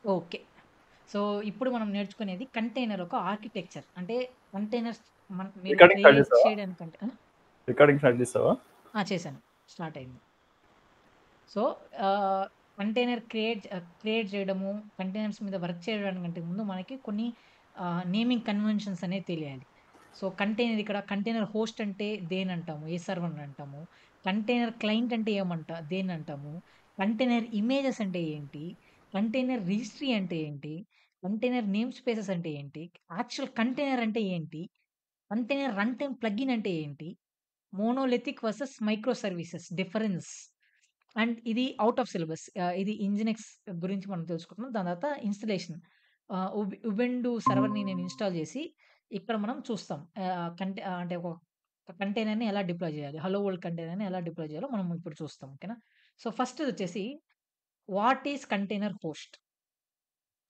Okay. So, ఇప్పుడు మనం నేర్చుకునేది కంటైనర్ ఒక ఆర్కిటెక్చర్. అంటే కంటైనర్స్ మీరు రికార్డింగ్ స్టార్ట్ క్రియేట్ చేసావా? చేయడానికంటే రికార్డింగ్ స్టార్ట్ చేసావా? చేశాను. స్టార్ట్ అయింది. సో, కంటైనర్ క్రియేట్ చేయడము, కంటైనర్స్ మీద వర్క్ చేయడానికంటే ముందు మనకి కొన్ని నేమింగ్ కన్వెన్షన్స్ అనేవి తెలియాలి. సో, కంటైనర్ హోస్ట్ అంటే దేనంటాము? ఏ సర్వర్‌ని అంటాము? కంటైనర్ క్లయింట్ అంటే దేన్నంటాము? కంటైనర్ ఇమేజెస్ అంటే ఏంటి? కంటైనర్ రిజిస్ట్రీ అంటే ఏంటి? కంటైనర్ నేమ్ స్పేసెస్ అంటే ఏంటి? యాక్చువల్ కంటైనర్ అంటే ఏంటి? కంటైనర్ రన్ టైమ్ ప్లగిన్ అంటే ఏంటి? Monolithic versus micro services difference. And ఇది ఔట్ ఆఫ్ సిలబస్. ఇది ఇంజినెక్స్ గురించి మనం తెలుసుకుంటున్నాం. దాని తర్వాత ఇన్‌స్టలేషన్. ఉబుంటు సర్వర్‌ని నేను ఇన్‌స్టాల్ చేసి ఇక్కడ మనం చూస్తాం. అంటే ఒక కంటైనర్‌ని ఎలా డిప్లాయ్ చేయాలి? హలో వరల్డ్ కంటైనర్‌ని ఎలా డిప్లాయ్ చేయాలో మనం ఇప్పుడు చూస్తాం. ఓకేనా? సో, ఫస్ట్‌దొచ్చేసి what is container host?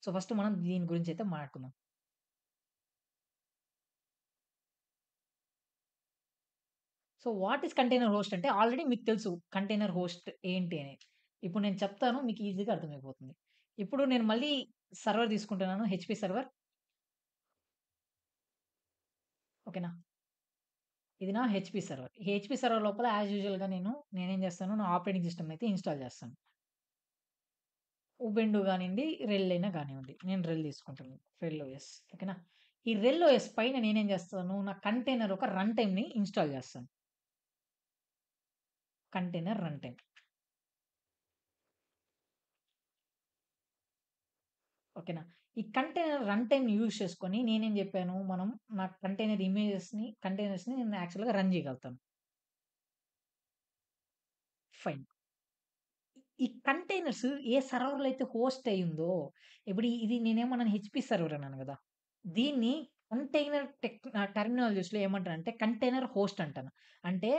So, first మనం దీని గురించైతే మాట్లాడుకుందాం. So, what is container host అంటే ఆల్రెడీ మీకు తెలుసు కంటైనర్ హోస్ట్ ఏంటి అని. ఇప్పుడు నేను చెప్తాను మీకు ఈజీగా అర్థమైపోతుంది. ఇప్పుడు నేను మళ్ళీ సర్వర్ తీసుకుంటున్నాను హెచ్‌పి సర్వర్. ఓకేనా? ఇది నా హెచ్‌పి సర్వర్. ఈ హెచ్‌పి సర్వర్ లోపల యాస్ యూజువల్‌గా నేనేం చేస్తాను నా ఆపరేటింగ్ సిస్టమ్‌ని అయితే ఇన్‌స్టాల్ చేస్తాను. ఉబుంటు గానియండి, రెల్ అయినా గానివ్వండి. నేను రెల్ తీసుకుంటాను. రెల్ ఓఎస్. ఓకేనా? ఈ రెల్ ఓఎస్ పైన నేనేం చేస్తాను నా కంటైనర్ ఒక రన్ టైమ్‌ని ఇన్‌స్టాల్ చేస్తాను. Container run time. ఓకేనా? ఈ కంటైనర్ రన్ టైమ్‌ని యూజ్ చేసుకొని నేనేం జెప్పాను, మనం నా కంటైనర్స్‌ని నేను యాక్చువల్‌గా రన్ జేయగలుగుతాను. ఫైన్. ఈ కంటైనర్స్ ఏ సర్వర్‌లో అయితే హోస్ట్ అయ్యుందో, ఇప్పుడు ఇది నేనేమన్నాను హెచ్‌పి సర్వర్ అన్నాను గదా! దీన్ని టెర్మినాలజీస్‌లో ఏమంటానంటే కంటైనర్ హోస్ట్ అంటాను. అంటే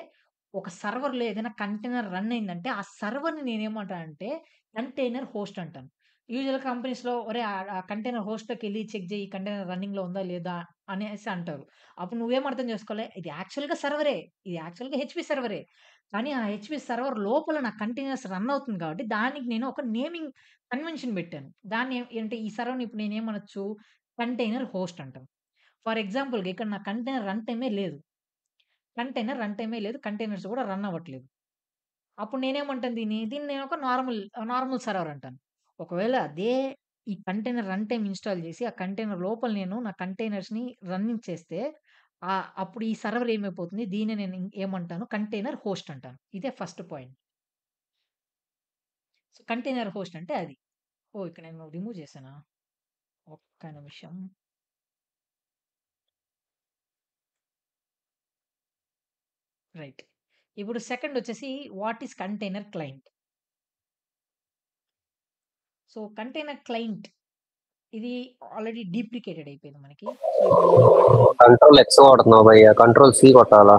ఒక సర్వర్‌లో ఏదైనా కంటైనర్ రన్ అయిందంటే, ఆ సర్వర్‌ని నేనేమంటానంటే కంటైనర్ హోస్ట్ అంటాను. యూజువల్‌గా కంపెనీస్‌లో ఒరేయ్! ఆ కంటైనర్ హోస్ట్‌లోకెళ్ళి చెక్ జెయ్యి కంటైనర్ రన్నింగ్‌లో ఉందా లేదా అనేసి అంటారు. అప్పుడు నువ్వేం అర్థం చేసుకోవాలి, ఇది యాక్చువల్‌గా సర్వరే. ఇది యాక్చువల్‌గా హెచ్‌పి సర్వరే. కానీ ఆ హెచ్‌పి సర్వర్ లోపల నా కంటైనర్స్ రన్ అవుతుంది కాబట్టి, దానికి నేను ఒక నేమింగ్ కన్వెన్షన్ పెట్టాను. అంటే ఈ సర్వర్‌ని ఇప్పుడు నేనేమనొచ్చు కంటైనర్ హోస్ట్ అంటాను. ఫర్ ఎగ్జాంపుల్‌గా ఇక్కడ నా కంటైనర్ రన్ టైమే లేదు. కంటైనర్స్ కూడా రన్ అవ్వట్లేదు. అప్పుడు నేనేమంటాను దీన్ని నేను ఒక నార్మల్ సర్వర్ అంటాను. ఒకవేళ అదే ఈ కంటైనర్ రన్ టైమ్ ఇన్‌స్టాల్ చేసి, ఆ కంటైనర్ లోపల నేను నా కంటైనర్స్‌ని రన్నింగ్ చేస్తే, అప్పుడు ఈ సర్వర్ ఏమైపోతుంది, దీన్ని నేను ఏమంటాను కంటైనర్ హోస్ట్ అంటాను. ఇదే first point. So, container host అంటే అది. ఓహ్! ఇక్కడ నేను రిమూవ్ చేశానా? ఒక్క నిమిషం. రైట్. ఇప్పుడు సెకండొచ్చేసి what is container client? So, container client ఇది ఆల్రెడీ డీప్రికేటెడ్ అయిపోయింది మనకి. సో, ఇప్పుడు దీన్ని వాడట్లేదు. కంట్రోల్ ఎక్స్ కొడుతున్నావు భయ్య, కంట్రోల్ సి కొట్టాలా,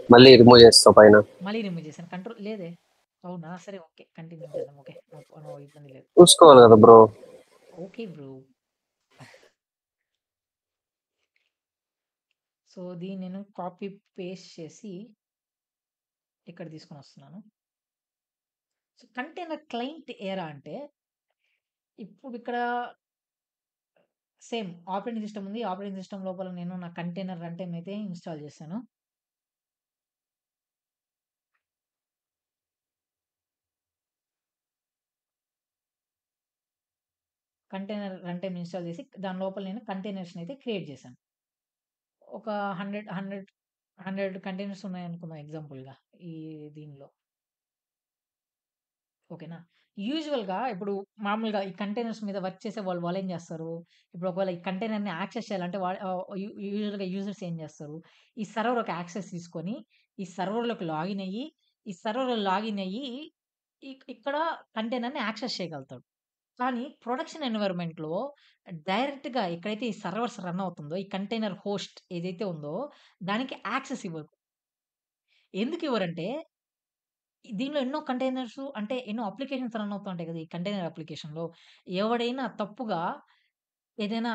మళ్ళీ రిమూవ్ చేస్తావు పైన. మళ్ళీ రిమూవ్ చేశాను. కంట్రోల్ లేదే. అవునా? సరే ఓకే. కంటిన్యూ చేద్దాం. ఓకే. నో ఇబ్బంది లేదు. చూసుకోవాలి కదా బ్రో. Okay bro. సో, దీన్ని నేను కాపీ పేస్ట్ చేసి ఇక్కడ తీసుకొనొస్తున్నాను. సో, కంటైనర్ క్లయింట్ ఏరా అంటే ఇప్పుడిక్కడ సేమ్ ఆపరేటింగ్ సిస్టమ్ ఉంది. ఆపరేటింగ్ సిస్టమ్ లోపల నేను నా కంటైనర్ రన్ టైమ్ అయితే ఇన్‌స్టాల్ చేశాను. కంటైనర్ రన్ టైమ్ ఇన్‌స్టాల్ చేసి దాని లోపల నేను కంటైనర్స్‌ని అయితే క్రియేట్ చేశాను. ఒక 100 కంటైనర్స్ ఉన్నాయనుకుందాం ఎగ్జాంపుల్‌గా ఈ దీనిలో. ఓకేనా? యూజువల్‌గా ఇప్పుడు మామూలుగా ఈ కంటైనర్స్ మీద వర్క్ చేసే వాళ్ళేం జేస్తారు? ఇప్పుడు ఒకవేళ ఈ కంటైనర్‌ని యాక్సెస్ చేయాలంటే యూజువల్‌గా యూజర్స్ ఏం జేస్తారు? ఈ సర్వర్ ఒక యాక్సెస్ తీసుకొని, ఈ సర్వర్‌లోకి లాగిన్ అయ్యి, ఈ సర్వర్‌లో లాగిన్ అయ్యి ఇక్కడ కంటైనర్‌ని యాక్సెస్ చేయగలుగుతాడు. కానీ ప్రొడక్షన్ ఎన్విరాన్మెంట్‌లో డైరెక్ట్‌గా ఎక్కడైతే ఈ సర్వర్స్ రన్ అవుతుందో, ఈ కంటైనర్ హోస్ట్ ఏదైతే ఉందో దానికి యాక్సెస్ ఇవ్వరు. ఎందుకివ్వరంటే దీనిలో ఎన్నో కంటైనర్స్ అంటే ఎన్నో అప్లికేషన్స్ రన్ అవుతా ఉంటాయి కదా! ఈ కంటైనర్ అప్లికేషన్‌లో. ఎవడైనా తప్పుగా ఏదైనా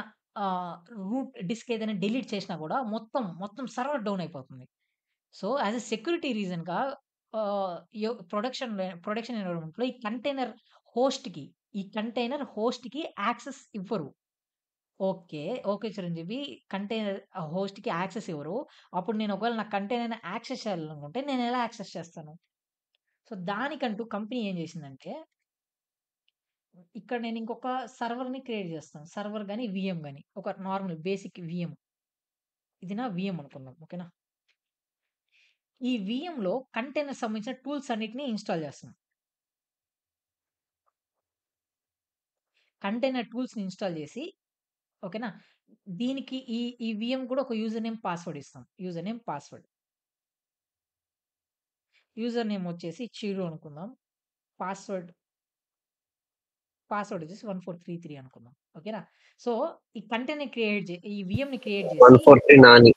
డిస్క్ ఏదైనా డిలీట్ చేసినా గూడా మొత్తం సర్వర్ డౌన్ అయిపోతుంది. సో, యాస్ ఎ సెక్యూరిటీ రీజన్‌గా ఆహ్, ప్రొడక్షన్ ఎన్విరాన్మెంట్‌లో ఈ కంటైనర్ హోస్ట్‌కి ఈ కంటైనర్ హోస్ట్‌కి యాక్సెస్ ఇవ్వరు. ఓకే. ఓకే చిరంజీవి. కంటైనర్ హోస్ట్‌కి యాక్సెస్ ఇవ్వరు. అప్పుడు నేను ఒకవేళ నా కంటైనర్‌ని యాక్సెస్ చేయాలనుకుంటే నేనెలా యాక్సెస్ చేస్తాను? సో, దానికంటూ కంపెనీ ఏం చేసిందంటే, ఇక్కడ నేను ఇంకొక సర్వర్‌ని క్రియేట్ చేస్తాను. సర్వర్ గాని, వీఎం గాని. ఒక నార్మల్ బేసిక్ వీఎం. ఇది నా వీఎం అనుకుందాం. ఓకేనా? ఈ వీఎంలో కంటైనర్స్ సంబంధించిన టూల్స్ అన్నిటిని ఇన్‌స్టాల్ చేస్తున్నాను. కంటైనర్ టూల్స్‌ని ఇన్‌స్టాల్ చేసి ఓకేనా? దీనికి ఈ వీఎం కూడా ఒక యూజర్ నేమ్, పాస్వర్డ్ ఇస్తాం. User name, password. User name వచ్చేసి చిరు అనుకుందాం. పాస్వర్డ్ పాస్వర్డ్ వచ్చేసి 1433 అనుకుందాం. ఓకేనా? సో, ఈ కంటైనర్ ఈ వీఎంని క్రియేట్ చేసి 143 నాని.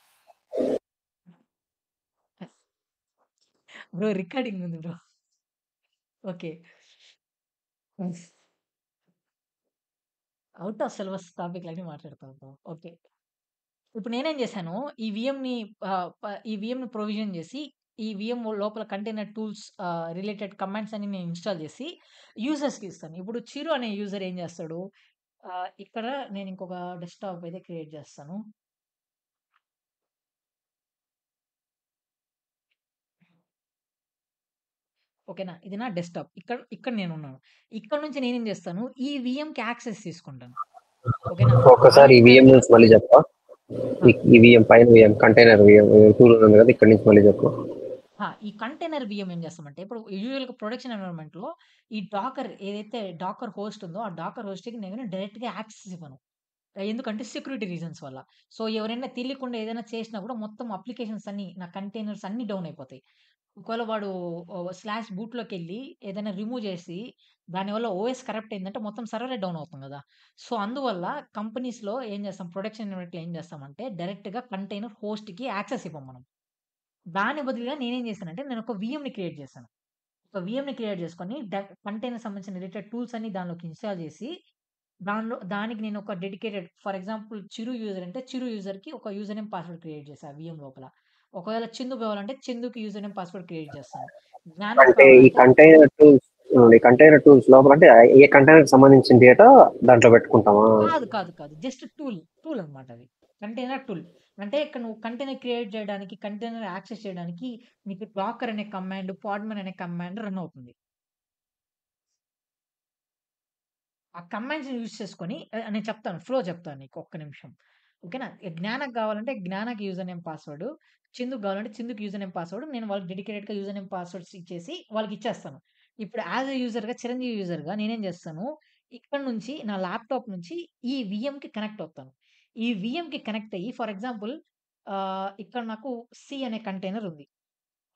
బ్రో రికార్డింగ్ ఉంది bro. Okay. Out of syllabus టాపిక్‌లన్నీ మాట్లాడతాం బ్రో. ఓకే. ఇప్పుడు నేనేం చేశాను, ఈ వీఎంని ప్రొవిజన్ చేసి, ఈ వీఎం లోపల కంటైనర్ టూల్స్ రిలేటెడ్ కమాండ్స్ అన్ని నేను ఇన్‌స్టాల్ చేసి యూజర్స్‌కి ఇస్తాను. ఇప్పుడు చిరు అనే యూజర్ ఏం చేస్తాడు, ఇక్కడ నేను ఇంకొక డెస్క్‌టాప్ అయితే క్రియేట్ చేస్తాను. ఓకేనా? ఇది నా డెస్క్‌టాప్. ఇక్కడ నేనున్నాను. ఇక్కడ నుంచి నేనేం చేస్తాను, ఈ వీఎంకి యాక్సెస్ తీసుకుంటాను. ఓకేనా? ఒక్కసారి ఈ అలాగే విఎం నుంచి మళ్ళీ చెప్పా. ఆ! ఈ విఎం పైన విఎం కంటైనర్ విఎం టూల్ ఉంది కదా, ఇక్కడ నుంచి మళ్ళీ చెప్పు. ఈ కంటైనర్ వీఎం ఏం చేస్తామంటే, ఇప్పుడు యూజువల్‌గా ప్రొడక్షన్ ఎన్విరాన్మెంట్‌లో ఈ డాకర్ ఏదైతే డాకర్ హోస్ట్ ఉందో, ఆ డాకర్ హోస్ట్‌కి నేను డైరెక్ట్‌గా యాక్సెస్ ఇవ్వను. ఎందుకంటే సెక్యూరిటీ రీజన్స్ వల్ల. సో, ఎవరైనా తెలియకుండా ఏదైనా చేసినా కూడా మొత్తం అప్లికేషన్స్ అన్నీ, నా కంటైనర్స్ అన్నీ డౌన్ అయిపోతాయి. ఒకవేళ వాడు స్లాష్ బూట్‌లోకెళ్ళి ఏదైనా రిమూవ్ చేసి, దానివల్ల ఓఎస్ కరప్ట్ అయిందంటే మొత్తం సర్వరే డౌన్ అవుతుంది గదా! సో, అందువల్ల కంపెనీస్‌లో ఏం చేస్తాం, ప్రొడక్షన్ ఎన్విరాన్మెంట్‌లో ఏం చేస్తామంటే, డైరెక్ట్‌గా కంటైనర్ హోస్ట్‌కి యాక్సెస్ ఇవ్వం మనం. దాని బదులుగా నేనేం చేశానంటే, నేనొక వీఎంని క్రియేట్ చేశాను. ఒక వీఎంని క్రియేట్ చేసుకొని, కంటైనర్ సంబంధించిన రిలేటెడ్ టూల్స్ అన్ని దానిలోకి ఇన్‌స్టాల్ చేసి, దానికి నేను ఒక dedicated for example Chiru user అంటే, చిరు యూజర్‌కి ఒక యూజర్ నేమ్, పాస్వర్డ్ క్రియేట్ చేశా వీఎం లోపల. ఒకవేళ చందు కావాలంటే, చందుకి యూజర్ నేమ్, పాస్వర్డ్ క్రియేట్ చేస్తాను. జ్ఞానక్ అంటే కావాలంటే ఈ కంటైనర్ టూల్స్ లోపల అంటే ఏ కంటైనర్ సంబంధించిన డేటా దాంట్లో పెట్టుకుంటామా? కాదు. జస్ట్ టూల్ అన్నమాట అది. Container tool. అంటే ఇక్కడ నువ్వు కంటైనర్ క్రియేట్ చేయడానికి, కంటైనర్ యాక్సెస్ చేయడానికి నీకు డాకర్ అనే కమాండ్, పాడ్మన్ అనే కమాండ్ రన్ అవుతుంది. ఆ కమాండ్స్‌ని యూజ్ చేసుకొని నేను చెప్తాను. ఫ్లో చెప్తాను నీకు ఒక్క నిమిషం. ఓకేనా? జ్ఞానకి కావాలంటే జ్ఞానకి యూజర్ నేమ్, పాస్వర్డ్. చిందుకి కావాలంటే చిందుకి యూజర్ నేమ్, పాస్వర్డ్. నేను వాళ్ళకి డెడికేటెడ్‌గా యూజర్ నేమ్, పాస్వర్డ్స్ ఇచ్చేసి వాళ్ళకిచ్చేస్తాను. ఇప్పుడు యాస్ ఎ యూజర్‌గా, చిరంజీవి యూజర్‌గా నేనేం చేస్తాను, ఇక్కడ నుంచి నా ల్యాప్‌టాప్ నుంచి ఈ వీఎంకి కనెక్ట్ అవుతాను. ఈ వీఎంకి కనెక్ట్ అయ్యి ఫర్ ఎగ్జాంపుల్ ఇక్కడ నాకు సి అనే కంటైనర్ ఉంది.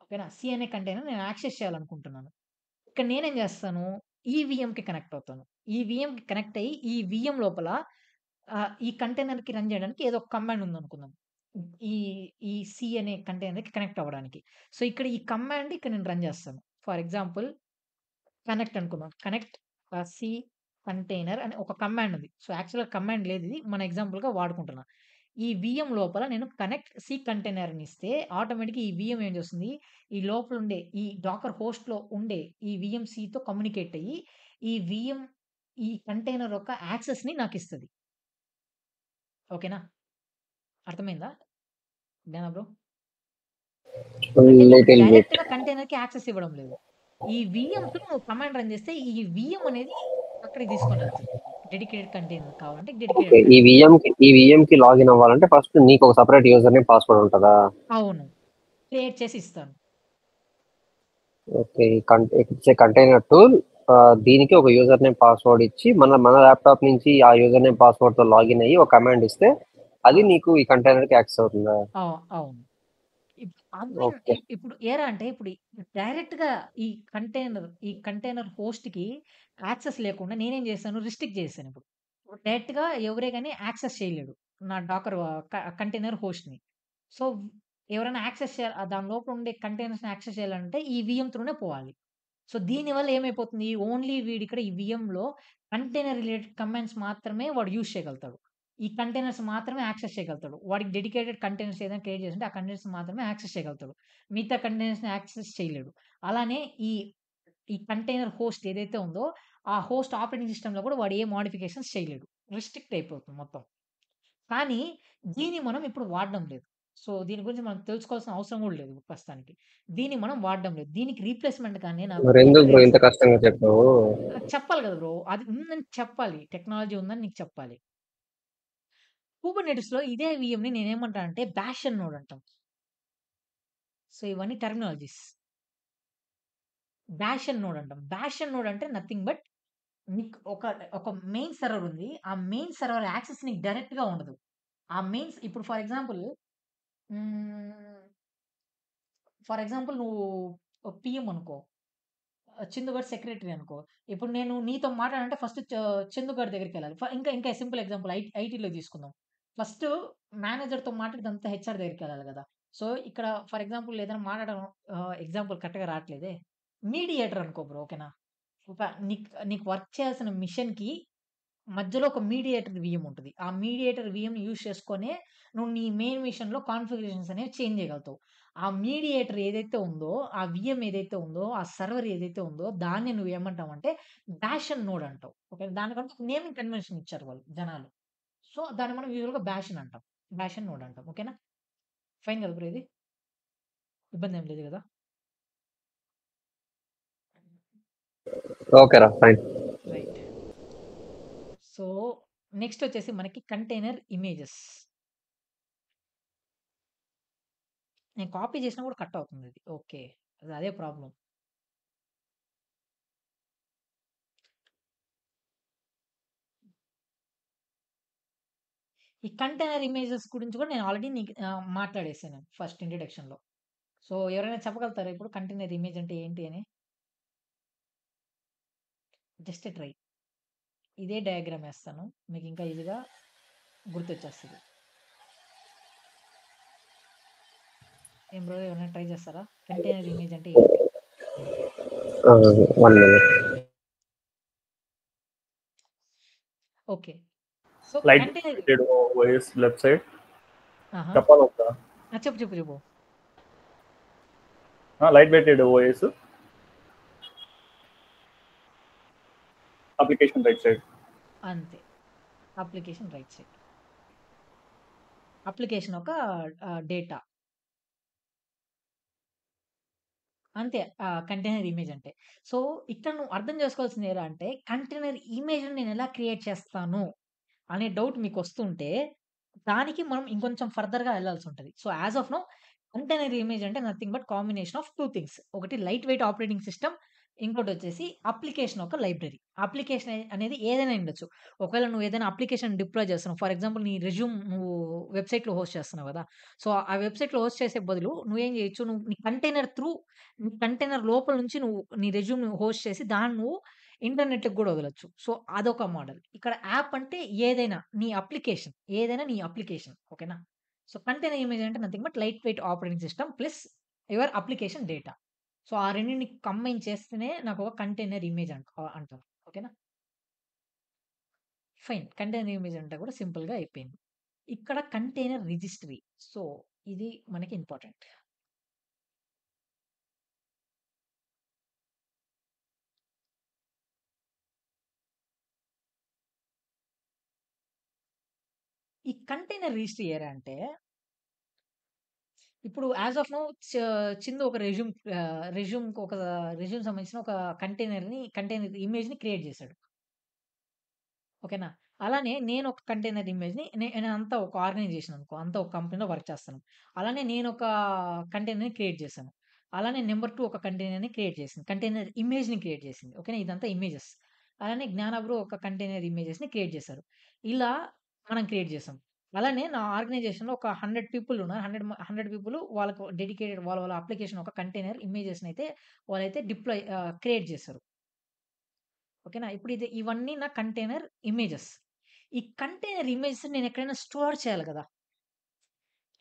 ఓకేనా? సి అనే కంటైనర్ నేను యాక్సెస్ చేయాలనుకుంటున్నాను. ఇక్కడ నేనేం జేస్తాను, ఈ వీఎంకి కనెక్ట్ అవుతాను. ఈ వీఎంకి కనెక్ట్ అయ్యి, ఈ వీఎం లోపల ఈ కంటైనర్‌కి రన్ జేయడానికి ఏదో ఒక కమాండ్ ఉందనుకుందాం. ఈ ఈ సి అనే కంటైనర్‌కి కనెక్ట్ అవ్వడానికి. సో, ఇక్కడ ఈ కమాండ్ ఇక్కడ నేను రన్ జేస్తాను. ఫర్ ఎగ్జాంపుల్ కనెక్ట్ అనుకుందాం. కనెక్ట్ సి కంటైనర్ అని ఒక కమాండ్ ఉంది. సో, యాక్చువల్‌గా కమాండ్ లేదిది. మన ఎగ్జాంపుల్‌గా వాడుకుంటున్నా. ఈ వీఎం లోపల నేను కనెక్ట్ సి కంటైనర్ అని ఇస్తే ఆటోమేటిక్‌గా ఈ వీఎం ఏం చేస్తుంది, ఈ లోపల ఉండే ఈ డాకర్ హోస్ట్‌లో ఉండే ఈ వీఎం సితో కమ్యూనికేట్ అయ్యి, ఈ వీఎం ఈ కంటైనర్ యొక్క యాక్సెస్‌ని నాకిస్తది. ఓకేనా? అర్థమైందా? జ్ఞాన బ్రో? అంటే నువ్వు లిటిల్ బిట్. డైరెక్ట్‌గా కంటైనర్‌కి యాక్సెస్ ఇవ్వడం లేదు. ఈ వీఎంతో నువ్వు కమాండ్ రన్ చేస్తే ఈ వీఎం అనేది అక్కడికి తీసుకొనెళ్తది. డెడికేటెడ్ కంటైనర్ కావాలంటే ఓకే. Dedicated container. ఈ విఎం కి లాగిన్ అవ్వాలంటే ఫస్ట్ నీకు ఒక సెపరేట్ యూజర్ నేమ్, పాస్వర్డ్ ఉంటుందా? అవును. క్రియేట్ చేసి ఇస్తాను. ఓకే. ఇచ్చే కంటైనర్ టూల్ దీనికి ఒక యూజర్ నేమ్, పాస్వర్డ్ ఇచ్చి మన ల్యాప్టాప్ నుంచి ఆ యూజర్ నేమ్, పాస్వర్డ్ తో లాగిన్ అయ్యి ఒక కమాండ్ ఇస్తే అది ఆ! నీకు ఈ కంటైనర్ కి యాక్సెస్ అవుతుందా? అవును. Admin okay. ఇప్పుడు ఏరా అంటే ఇప్పుడు డైరెక్ట్‌గా ఈ కంటైనర్ హోస్ట్‌కి యాక్సెస్ లేకుండా నేనేం చేశాను, రిస్ట్రిక్ట్ చేశాను ఇప్పుడు. డైరెక్ట్‌గా ఎవరే గాని యాక్సెస్ చేయలేడు. నా డాకర్ కంటైనర్ హోస్ట్‌ని. సో, ఎవరైనా యాక్సెస్ దాని లోపల ఉండే కంటైనర్స్‌ని యాక్సెస్ చేయాలంటే ఈ వీఎం త్రూనే పోవాలి. సో, దీనివల్ల ఏమైపోతుంది, ఓన్లీ వీడిక్కడ ఈ వీఎంలో కంటైనర్ రిలేటెడ్ కమాండ్స్ మాత్రమే వాడు యూజ్ చేయగలుగుతాడు. ఈ కంటైనర్స్ మాత్రమే యాక్సెస్ చేయగలుగుతాడు. వాడికి డెడికేటెడ్ కంటైనర్స్ ఏదైనా క్రియేట్ చేసుంటే, ఆ కంటైనర్స్ మాత్రమే యాక్సెస్ చేయగలుగుతాడు. మిగతా కంటైనర్స్‌ని యాక్సెస్ చేయలేడు. అలానే ఈ ఈ కంటైనర్ హోస్ట్ ఏదైతే ఉందో, ఆ హోస్ట్ ఆపరేటింగ్ సిస్టమ్‌లో కూడా వాడు ఏ మోడిఫికేషన్స్ చేయలేడు. రిస్ట్రిక్ట్ అయిపోతుంది మొత్తం. కానీ దీన్ని మనం ఇప్పుడు వాడడం లేదు. సో, దీని గురించి మనం తెలుసుకోవాల్సిన అవసరం కూడా లేదు ప్రస్తుతానికి. దీన్ని మనం వాడడం లేదు. దీనికి రీప్లేస్‌మెంట్‌గా నేను మరెందుకు బ్రో కుబర్నెటిస్ ఇంత కష్టంగా చెప్పావు? చెప్పాలి కదా బ్రో! అది ఉందని చెప్పాలి. టెక్నాలజీ ఉందని నీకు చెప్పాలి. కుబర్నెటిస్‌లో ఇదే వీఎంని నేనేమంటానంటే బాష్ నోడ్ అంటాం. సో, ఇవన్నీ టెర్మినాలజీస్. బాష్ నోడ్ అంటాం. బాష్ నోడ్ అంటే నథింగ్ బట్ నీకు ఒక మెయిన్ సర్వర్ ఉంది. ఆ మెయిన్ సర్వర్ యాక్సెస్ నీకు డైరెక్ట్‌గా ఉండదు. ఆ మెయిన్స్ ఇప్పుడు హ్మ్, ఫర్ ఎగ్జాంపుల్ నువ్వు పీఎం అనుకో. చందు గాడు సెక్రటరీ అనుకో. ఇప్పుడు నేను నీతో మాట్లాడాలంటే ఫస్ట్ చందు గాడి దగ్గరికెళ్ళాలి. ఇంకా సింపుల్ ఎగ్జాంపుల్ ఐటీలో తీసుకుందాం. ఫస్ట్ మేనేజర్‌తో మాట్లాడి ఇదంతా హెచ్ఆర్ దగ్గరికెళ్ళాలి గదా! సో, ఇక్కడ ఫర్ ఎగ్జాంపుల్ ఏదైనా మాట్లాడడం ఎగ్జాంపుల్ కరెక్ట్‌గా రావట్లేదే. మీడియేటర్ అనుకో బ్రో ఓకేనా? ఒక నీకు వర్క్ చేయాల్సిన మిషన్‌కి మధ్యలో ఒక మీడియేటర్ వీఎం ఉంటది. ఆ మీడియేటర్ వీఎంని యూజ్ చేసుకొనే నువ్వు నీ మెయిన్ మిషన్‌లో కాన్ఫిగరేషన్స్ అనేవి చేంజ్ చేయగలుగుతావు. ఆ మీడియేటర్ ఏదైతే ఉందో, ఆ వీఎం ఏదైతే ఉందో, ఆ సర్వర్ ఏదైతే ఉందో దాన్ని నువ్వేమంటావంటే బాష్ అని నోడ్ అంటావు. ఓకే. దానికంటే ఒక నేమింగ్ కన్వెన్షన్ ఇచ్చారు వాళ్ళు జనాలు. సో, దాన్ని మనం యూజువల్‌గా బాష్ అని అంటాం. బాష్ అని నోడ్ అంటాం. ఓకేనా? ఫైన్ కదా బ్రో ఇది? ఇబ్బందేం లేదు గదా! ఓకేరా ఫైన్. రైట్. సో, నెక్స్ట్ వచ్చేసి మనకి కంటైనర్ ఇమేజెస్. నేను కాపీ చేసినా కూడా కట్ అవుతుంది ఇది. ఓకే. అదే ప్రాబ్లమ్. ఈ కంటైనర్ ఇమేజెస్ గురించి కూడా నేను ఆల్రెడీ నీకు మాట్లాడేసాను ఫస్ట్ ఇంట్రడక్షన్‌లో. సో, ఎవరైనా చెప్పగలుగుతారా ఇప్పుడు కంటైనర్ ఇమేజ్ అంటే ఏంటి అని? Just try. ఇదే డయాగ్రామ్ ఏస్తాను. మీకు ఇంకా ఈజీగా గుర్తొచ్చేస్తది. ఏం బ్రో ఎవరైనా ట్రై చేస్తారా? కంటైనర్ ఇమేజ్ అంటే ఏంటి? 1 minute. Okay. So, light container weighted OS left side ఆహా! చెప్పాలొద్దా? చెప్పు. Light weighted OS application right side. అంతే. Application right side. అప్లికేషన్ ఒక డేటా. అంతే. కంటైనర్ ఇమేజ్ అంటే. సో, ఇక్కడ నువ్వు అర్థం చేసుకోవాల్సింది ఏరా అంటే కంటైనర్ ఇమేజ్‌ని నేనెలా క్రియేట్ చేస్తాను అనే డౌట్ మీకొస్తుంటే, దానికి మనం ఇంకొంచెం ఫర్దర్‌గా ఎళ్ళాల్సుంటది. So, as of now container image అంటే nothing but combination of 2 things. ఒకటి లైట్ వెయిట్ ఆపరేటింగ్ సిస్టమ్. ఇంకోటొచ్చేసి అప్లికేషన్ ఒక లైబ్రరీ. అప్లికేషన్ అనేది ఏదైనా అయ్యుండొచ్చు. ఒకవేళ నువ్వు ఏదైనా అప్లికేషన్ డిప్లాయ్ చేస్తున్నావు. ఫర్ ఎగ్జాంపుల్ నీ రెజ్యూమ్ నువ్వు వెబ్‌సైట్‌లో హోస్ట్ చేస్తున్నావు గదా! సో, ఆ వెబ్‌సైట్‌లో హోస్ట్ చేసే బదులు నువ్వేం జేయొచ్చు, నువ్వు నీ కంటైనర్ లోపల నుంచి నువ్వు నీ రెజ్యూమ్‌ని హోస్ట్ చేసి దాన్ని నువ్వు ఇంటర్నెట్‌కి గూడా వదలొచ్చు. సో, అదొక మోడల్. ఇక్కడ యాప్ అంటే ఏదైనా నీ అప్లికేషన్. ఏదైనా నీ అప్లికేషన్. ఓకేనా? సో, కంటైనర్ ఇమేజ్ అంటే nothing but light weight operating system plus your application data. So, ఆ రెండిటిని కంబైన్ చేస్తేనే నాకొక కంటైనర్ ఇమేజ్ అంటాం. ఓకేనా? ఫైన్. కంటైనర్ ఇమేజ్ అంటే కూడా సింపుల్‌గా అయిపోయింది. ఇక్కడ కంటైనర్ రిజిస్ట్రీ. సో, ఇది మనకి ఇంపార్టెంట్. ఈ కంటైనర్ రిజిస్ట్రీ ఏరా అంటే ఇప్పుడు యాస్ ఆఫ్ నౌ చిందు ఒక రెజ్యూమ్ సంబంధించిన ఒక కంటైనర్ ఇమేజ్‌ని క్రియేట్ చేసాడు. ఓకేనా? అలానే నేను ఒక కంటైనర్ ఇమేజ్‌ని నేనంతా ఒక ఆర్గనైజేషన్ అనుకో. అంతా ఒక కంపెనీలో వర్క్ చేస్తాను. అలానే నేనొక కంటైనర్‌ని క్రియేట్ చేశాను. అలానే నంబర్ 2 ఒక కంటైనర్‌ని క్రియేట్ చేసింది. కంటైనర్ ఇమేజ్‌ని క్రియేట్ చేసింది. ఓకేనా? ఇదంతా ఇమేజెస్. అలానే జ్ఞాన బ్రో ఒక కంటైనర్ ఇమేజెస్‌ని క్రియేట్ చేశారు. ఇలా మనం క్రియేట్ చేసాం. అలానే నా ఆర్గనైజేషన్‌లో ఒక 100 పీపుల్ ఉన్నారు. 100 పీపుల్ వాళ్ళకు డెడికేటెడ్ వాళ్ళ అప్లికేషన్ ఒక కంటైనర్ ఇమేజెస్‌నైతే వాళ్ళైతే క్రియేట్ చేశారు. ఓకేనా? ఇప్పుడు ఇవన్నీ నా కంటైనర్ ఇమేజెస్. ఈ కంటైనర్ ఇమేజెస్ నేను ఎక్కడైనా స్టోర్ చేయాలి గదా!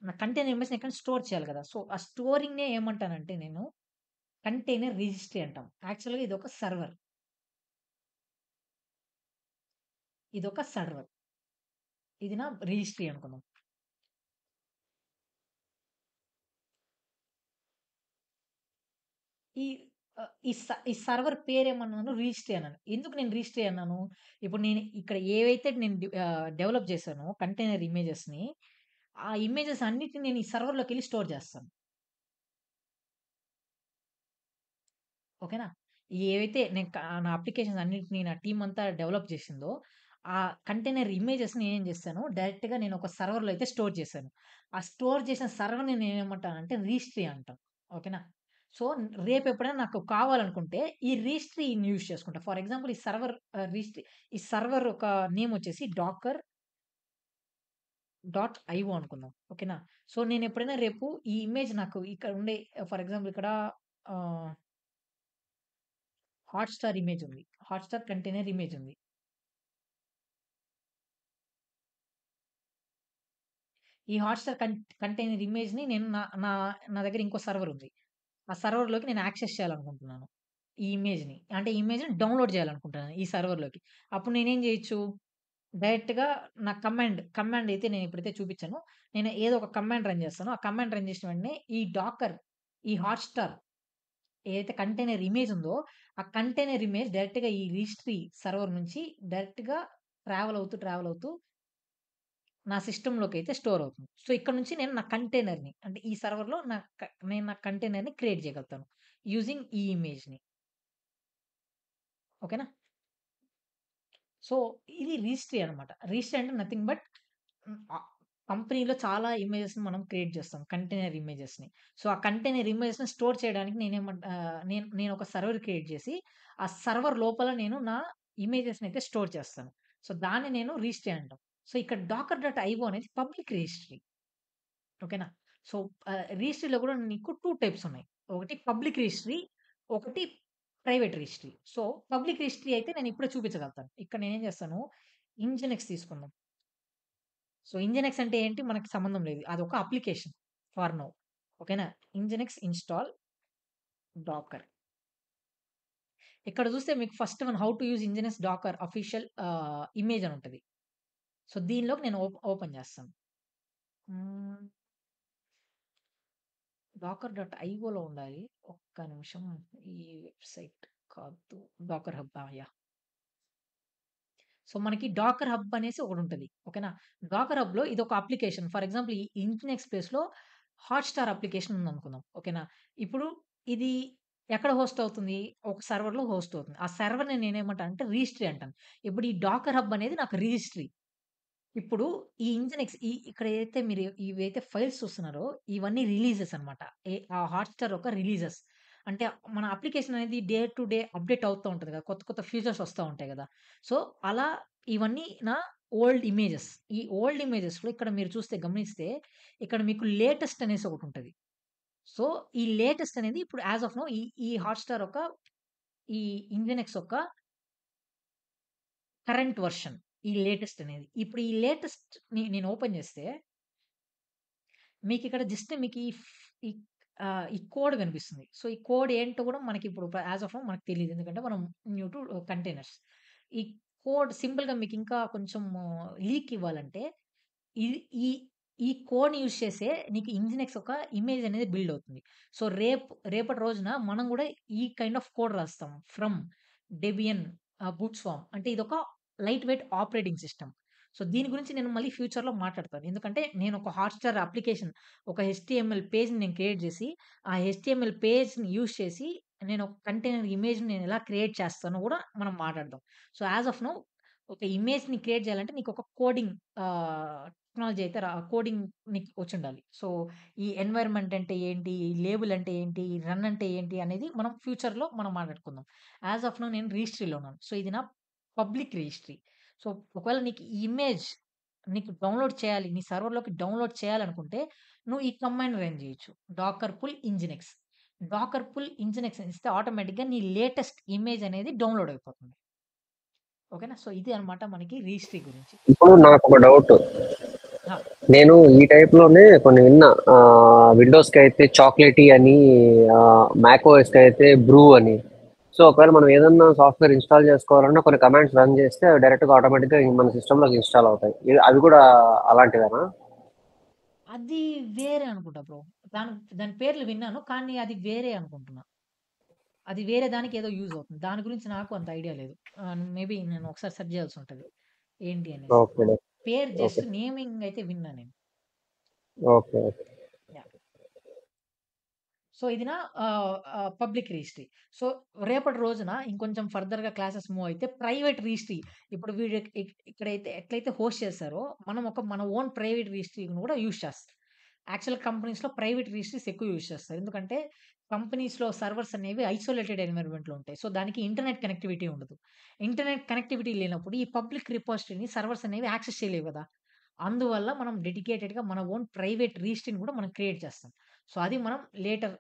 నా కంటైనర్ ఇమేజ్‌ని ఎక్కడైనా స్టోర్ చేయాలి గదా! సో, ఆ స్టోరింగ్‌నే ఏమంటానంటే నేను కంటైనర్ రిజిస్ట్రీ అంటాం. యాక్చువల్‌గా ఇదొక సర్వర్. ఇది నా రిజిస్ట్రీ అనుకుందాం. ఈ ఈ సర్వర్ పేరేమన్నాను రిజిస్ట్రీ అన్నాను. ఎందుకు నేను రిజిస్ట్రీ అన్నాను? ఇప్పుడు నేను ఇక్కడ ఏవైతే నేను డెవలప్ చేశానో కంటైనర్ ఇమేజెస్‌ని, ఆ ఇమేజెస్ అన్నిటిని నేను ఈ సర్వర్‌లోకెళ్ళి స్టోర్ చేస్తాను. ఓకేనా? ఏవైతే నేను నా అప్లికేషన్స్ అన్నిటిని నా టీమ్ అంతా డెవలప్ చేసిందో, ఆ కంటైనర్ ఇమేజెస్‌ని నేనేం చేశాను, డైరెక్ట్‌గా నేను ఒక సర్వర్‌లో అయితే స్టోర్ చేశాను. ఆ స్టోర్ చేసిన సర్వర్‌ని నేనేమంటానంటే రిజిస్ట్రీ అంటాం. ఓకేనా? సో, రేపెప్పుడైనా నాకు కావాలనుకుంటే ఈ రిజిస్ట్రీని యూజ్ చేసుకుంటా. ఫర్ ఎగ్జాంపుల్ ఈ సర్వర్ ఒక నేమ్ వచ్చేసి డాకర్ డాట్ ఐఓ అనుకుందాం. ఓకేనా? సో, నేనెప్పుడైనా రేపు ఈ ఇమేజ్ నాకు ఇక్కడ ఉండే ఫర్ ఎగ్జాంపుల్ ఇక్కడ ఆహ్, హాట్‌స్టార్ ఇమేజ్ ఉంది. హాట్‌స్టార్ కంటైనర్ ఇమేజ్ ఉంది. ఈ హాట్‌స్టార్ కంటైనర్ ఇమేజ్‌ని నేను నా నా నా దగ్గర ఇంకో సర్వర్ ఉంది. ఆ సర్వర్‌లోకి నేను యాక్సెస్ చేయాలనుకుంటున్నాను. ఈ ఇమేజ్‌ని. అంటే ఈ ఇమేజ్‌ని డౌన్‌లోడ్ చేయాలనుకుంటున్నాను ఈ సర్వర్‌లోకి. అప్పుడు నేనేం చేయొచ్చు? డైరెక్ట్‌గా నా కమాండ్ అయితే నేను ఇప్పుడైతే చూపించానో, నేను ఏదో ఒక కమాండ్ రన్ చేస్తానో, ఆ కమాండ్ రన్ చేసిన వెంటనే ఈ హాట్‌స్టార్ ఏదైతే కంటైనర్ ఇమేజ్ ఉందో, ఆ కంటైనర్ ఇమేజ్ డైరెక్ట్‌గా ఈ రిజిస్ట్రీ సర్వర్ నుంచి డైరెక్ట్‌గా ట్రావెల్ అవుతూ నా సిస్టమ్‌లోకైతే స్టోర్ అవుతుంది. సో, ఇక్కడ నుంచి నేను నా కంటైనర్‌ని అంటే ఈ సర్వర్‌లో నేను నా కంటైనర్‌ని క్రియేట్ చేయగలుగుతాను. యూజింగ్ ఈ ఇమేజ్‌ని. ఓకేనా? సో, ఇది రిజిస్ట్రీ అనమాట. రిజిస్ట్రీ అంటే నథింగ్ బట్ హ్మ్. కంపెనీలో చాలా ఇమేజెస్‌ని మనం క్రియేట్ చేస్తాం. కంటైనర్ ఇమేజెస్‌ని. సో, ఆ కంటైనర్ ఇమేజెస్‌ని స్టోర్ చేయడానికి నేనొక సర్వర్ క్రియేట్ చేసి, ఆ సర్వర్ లోపల నేను నా ఇమేజెస్‌ని అయితే స్టోర్ చేస్తాను. సో, దాన్ని నేను రిజిస్ట్రీ అంటాం. సో, ఇక్కడ డాకర్ డాట్ ఐఓ అనేది పబ్లిక్ రిజిస్ట్రీ. ఓకేనా? సో, రిజిస్ట్రీలో కూడా నీకు 2 టైప్స్ ఉన్నాయి. ఒకటి పబ్లిక్ రిజిస్ట్రీ, ఒకటి private registry. So, public registry అయితే నేను ఇప్పుడే చూపించగలుగుతాను. ఇక్కడ నేనేం చేస్తాను, ఇంజినెక్స్ తీసుకుందాం. సో, ఇంజినెక్స్ అంటే ఏంటి మనకి సంబంధం లేదు. అదొక అప్లికేషన్ ఫర్ నౌ. ఓకేనా? Nginx install Docker. ఇక్కడ చూస్తే మీకు first one how to use nginx Docker official image అని ఉంటది. సో, దీనిలోకి నేను ఓపెన్ చేస్తాను. హ్మ్. డాకర్.ఐఓలో ఉండాలి. ఒక్క నిమిషం. ఈ వెబ్‌సైట్ కాదు. Docker Hub. యాహ్! సో, మనకి డాకర్ హబ్ అనేసి ఒకటుంటది. ఓకేనా? డాకర్ హబ్‌లో ఇదొక అప్లికేషన్. ఫర్ ఎగ్జాంపుల్ ఈ ఇంజినెక్స్ ప్లేస్‌లో హాట్‌స్టార్ అప్లికేషన్ ఉందనుకుందాం. ఓకేనా? ఇప్పుడు ఇది ఎక్కడ హోస్ట్ అవుతుంది? ఒక సర్వర్‌లో హోస్ట్ అవుతుంది. ఆ సర్వర్‌ని నేనేమంటా అంటే రిజిస్ట్రీ అంటాను. ఇప్పుడు ఈ డాకర్ హబ్ అనేది నాకు రిజిస్ట్రీ. ఇప్పుడు ఈ ఇంజినెక్స్ ఇక్కడ ఏదైతే మీరు ఇవైతే ఫైల్స్ చూస్తున్నారో, ఇవన్నీ రిలీజెస్ అన్నమాట. ఆ హాట్‌స్టార్ యొక్క రిలీజెస్. అంటే మన అప్లికేషన్ అనేది డే టు డే అప్‌డేట్ అవుతూ ఉంటది కదా! కొత్త కొత్త ఫీచర్స్ వస్తా ఉంటాయి గదా! సో, అలా ఇవన్నీ నా ఓల్డ్ ఇమేజెస్. ఈ ఓల్డ్ ఇమేజెస్‌లో ఇక్కడ మీరు చూస్తే గమనిస్తే, ఇక్కడ మీకు లేటెస్ట్ అనేసి ఒకటుంటది. సో, ఈ లేటెస్ట్ అనేది ఇప్పుడు యాస్ ఆఫ్ నౌ ఈ హాట్‌స్టార్ యొక్క ఈ ఇంజినెక్స్ యొక్క కరెంట్ వెర్షన్. ఈ లేటెస్ట్ అనేది. ఇప్పుడు ఈ లేటెస్ట్‌ని నేను ఓపెన్ చేస్తే మీకిక్కడ జస్ట్ మీకు ఈ ఈ కోడ్ కనిపిస్తుంది. సో, ఈ కోడ్ ఏంటో కూడా మనకిప్పుడు యాస్ ఆఫ్ నౌ మనకు తెలీదు. ఎందుకంటే మనం న్యూ టు కంటైనర్స్. ఈ కోడ్ సింపుల్‌గా మీకింకా కొంచెం లీక్ ఇవ్వాలంటే ఇది ఈ ఈ కోడ్‌ని యూజ్ చేసే నీకు ఇంజినెక్స్ ఒక ఇమేజ్ అనేది బిల్డ్ అవుతుంది. సో, రేపటి రోజున మనం గూడా ఈ కైండ్ ఆఫ్ కోడ్ రాస్తాం. ఫ్రమ్ డెబియన్ బూట్స్వార్మ్ అంటే ఇదొక light weight operating system. So, దీని గురించి నేను మళ్ళీ ఫ్యూచర్‌లో మాట్లాడతాను. ఎందుకంటే నేను ఒక హాట్‌స్టార్ అప్లికేషన్ ఒక హెచ్‌టీఎంఎల్ పేజ్‌ని నేను క్రియేట్ జేసి, ఆ హెచ్‌టీఎంఎల్ పేజ్‌ని యూజ్ చేసి నేను ఒక కంటైనర్ ఇమేజ్‌ని నేను ఎలా క్రియేట్ చేస్తానో గూడా మనం మాట్లాడదాం. సో, యాస్ ఆఫ్ నౌ ఒక ఇమేజ్‌ని క్రియేట్ చేయాలంటే నీకొక కోడింగ్ టెక్నాలజీ అయితే కోడింగ్ నీకు వచ్చుండాలి. సో, ఈ ఎన్వైర్న్‌మెంట్ అంటే ఏంటి? ఈ లేబుల్ అంటే ఏంటి? ఈ రన్ అంటే ఏంటి? అనేది మనం ఫ్యూచర్‌లో మనం మాట్లాడుకుందాం. యాస్ ఆఫ్ నౌ నేను రిజిస్ట్రీలో ఉన్నాను. సో, ఇది నా పబ్లిక్ రిజిస్ట్రీ. సో, ఒకవేళ నీకు ఈ ఇమేజ్ నీకు డౌన్‌లోడ్ చేయాలి. నీ సర్వర్‌లోకి డౌన్‌లోడ్ చేయాలనుకుంటే నువ్వు ఈ కమాండ్ రన్ చేయొచ్చు. Docker pull nginx. Docker pull nginx అని ఇస్తే ఆటోమేటిక్‌గా నీ లేటెస్ట్ ఇమేజ్ అనేది డౌన్‌లోడ్ అయిపోతుంది. ఓకేనా? సో, ఇది అన్నమాట మనకి రిజిస్ట్రీ గురించి. ఇప్పుడు నాకొక డౌట్. ఆ! నేను ఈ టైప్‌లోనే కొన్ని విన్నా. విండోస్‌కి అయితే చాక్లెటీ అని, మ్యాక్‌ఓఎస్‌కి అయితే బ్రూ అని. సో, ఒకవేళ మనం ఏదన్నా సాఫ్ట్‌వేర్ ఇన్‌స్టాల్ చేసుకోవాలన్నా కొన్ని కమాండ్స్ రన్ చేస్తే అవి డైరెక్ట్‌గా ఆటోమేటిక్‌గా మన సిస్టమ్‌లోకి ఇన్‌స్టాల్ అవుతాయి. అవి కూడా అలాంటివేనా? అది వేరే అనుకుంటా బ్రో. దాని దాని పేర్లు విన్నాను. కానీ అది వేరే అనుకుంటున్నా. అది వేరే దానికి ఏదో యూజ్ అవుతుంది. దాని గురించి నాకు అంత ఐడియా లేదు. మేబీ నేను ఒకసారి సెర్చ్ చేయాల్సి ఉంటది. ఏంటి అనేసి. ఓకే. పేరు ఓకే. జస్ట్ నేమింగ్ అయితే విన్నా నేను. ఓకే. ఓకే. యాహ్! సో, ఇది నా పబ్లిక్ రిజిస్ట్రీ. సో, రేపటి రోజున ఇంకొంచెం ఫర్దర్‌గా క్లాసెస్ మూవ్ అయితే ప్రైవేట్ రిజిస్ట్రీ ఇప్పుడు వీడు ఇక్కడైతే ఎట్లయితే హోస్ట్ చేస్తారో మనం మన ఓన్ ప్రైవేట్ రిజిస్ట్రీని కూడా యూజ్ చేస్తాం. యాక్చువల్ కంపెనీస్‌లో ప్రైవేట్ రిజిస్ట్రీస్ ఎక్కువ యూజ్ చేస్తారు. ఎందుకంటే కంపెనీస్‌లో సర్వర్స్ అనేవి ఐసోలేటెడ్ ఎన్విరాన్మెంట్‌లో ఉంటాయి. సో, దానికి ఇంటర్నెట్ కనెక్టివిటీ ఉండదు. ఇంటర్నెట్ కనెక్టివిటీ లేనప్పుడు ఈ పబ్లిక్ రిపోజిటరీని సర్వర్స్ అనేవి యాక్సెస్ చేయలేవు కదా! అందువల్ల మనం డెడికేటెడ్‌గా మన ఓన్ ప్రైవేట్ రిజిస్ట్రీని కూడా మనం క్రియేట్ చేస్తాం. సో, అది మనం లేటర్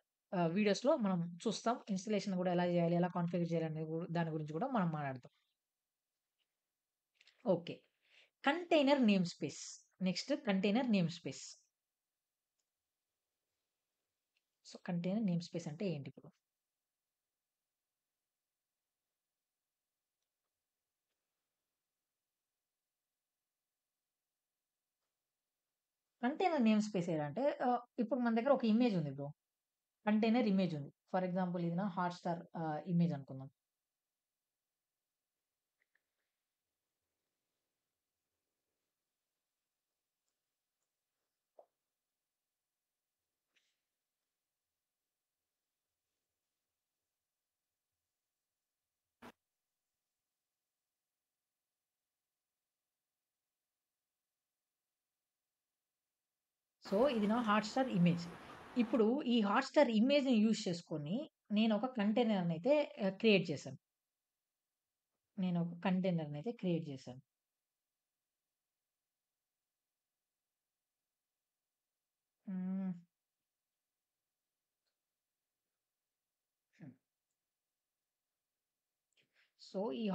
వీడియోస్‌లో మనం చూస్తాం. ఇన్‌స్టాలేషన్ గూడా ఎలా జేయాలి? ఎలా కాన్ఫిగర్ చేయాలనే దాని గురించి గూడా మనం మాట్లాడదాం. Okay. Container name space. Next container name space. So, container name space అంటే ఏంటి ఇప్పుడు? కంటైనర్ నేమ్ స్పేస్ ఎలా అంటే ఇప్పుడు మన దగ్గర ఒక ఇమేజ్ ఉంది బ్రో. కంటైనర్ ఇమేజ్ ఉంది. ఫర్ ఎగ్జాంపుల్ ఇది నా హాట్‌స్టార్ ఇమేజ్ అనుకుందాం. సో, ఇది నా హాట్‌స్టార్ ఇమేజ్. ఇప్పుడు ఈ హాట్‌స్టార్ ఇమేజ్‌ని యూజ్ చేసుకొని నేను ఒక కంటైనర్‌నయితే క్రియేట్ చేశాను. నేను ఒక కంటైనర్‌నయితే క్రియేట్ చేశాను. హ్మ్. హ్మ్. సో, ఈ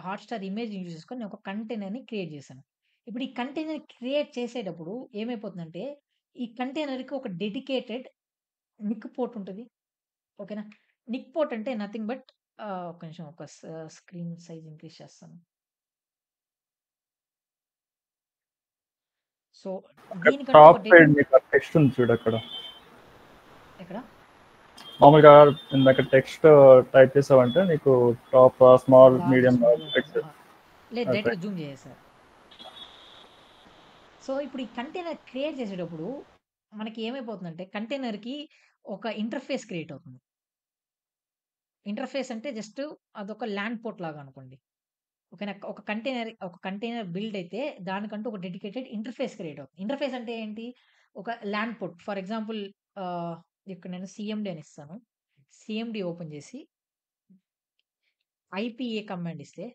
హాట్‌స్టార్ ఇమేజ్‌ని యూజ్ చేసుకొని నేను ఒక కంటైనర్‌ని క్రియేట్ చేశాను. ఇప్పుడు ఈ కంటైనర్ క్రియేట్ చేసేటప్పుడు ఏమైపోతుందంటే, ఈ కంటైనర్‌కి ఒక డెడికేటెడ్ నిక్ పోర్ట్ ఉంటది. ఓకేనా? నిక్ పోర్ట్ అంటే నథింగ్ బట్ ఒక్క నిమిషం ఒక స్క్రీన్ సైజ్ ఇంక్రీజ్ చేస్తాను. సో, దీనికంటూ టాప్ ఒక సైడ్ మీకు టెక్స్ట్ ఉంది చూడు అక్కడ. ఎక్కడ? మామూలుగా ఇందాక టెక్స్ట్ టైప్ చేసావంటే నీకు top small large, medium small text. అవుతుందా? లేదు డైరెక్ట్‌గా జూమ్ చేసేసా. సో, ఇప్పుడు ఈ కంటైనర్ క్రియేట్ చేసేటప్పుడు మనకి ఏమైపోతుందంటే కంటైనర్‌కి ఒక ఇంటర్‌ఫేస్ క్రియేట్ అవుతుంది. ఇంటర్‌ఫేస్ అంటే జస్ట్ అదొక ల్యాండ్ పోర్ట్ లాగా అనుకోండి. ఓకేనా? ఒక కంటైనర్ బిల్డ్ అయితే దానికంటూ ఒక డెడికేటెడ్ ఇంటర్‌ఫేస్ క్రియేట్ అవుతుంది. ఇంటర్‌ఫేస్ అంటే ఏంటి? ఒక ల్యాండ్ పోర్ట్. ఫర్ ఎగ్జాంపుల్ ఆహ్, ఇక్కడ నేను సీఎండీ అని ఇస్తాను. సీఎండీ ఓపెన్ చేసి ఐపీఏ కమాండ్ ఇస్తే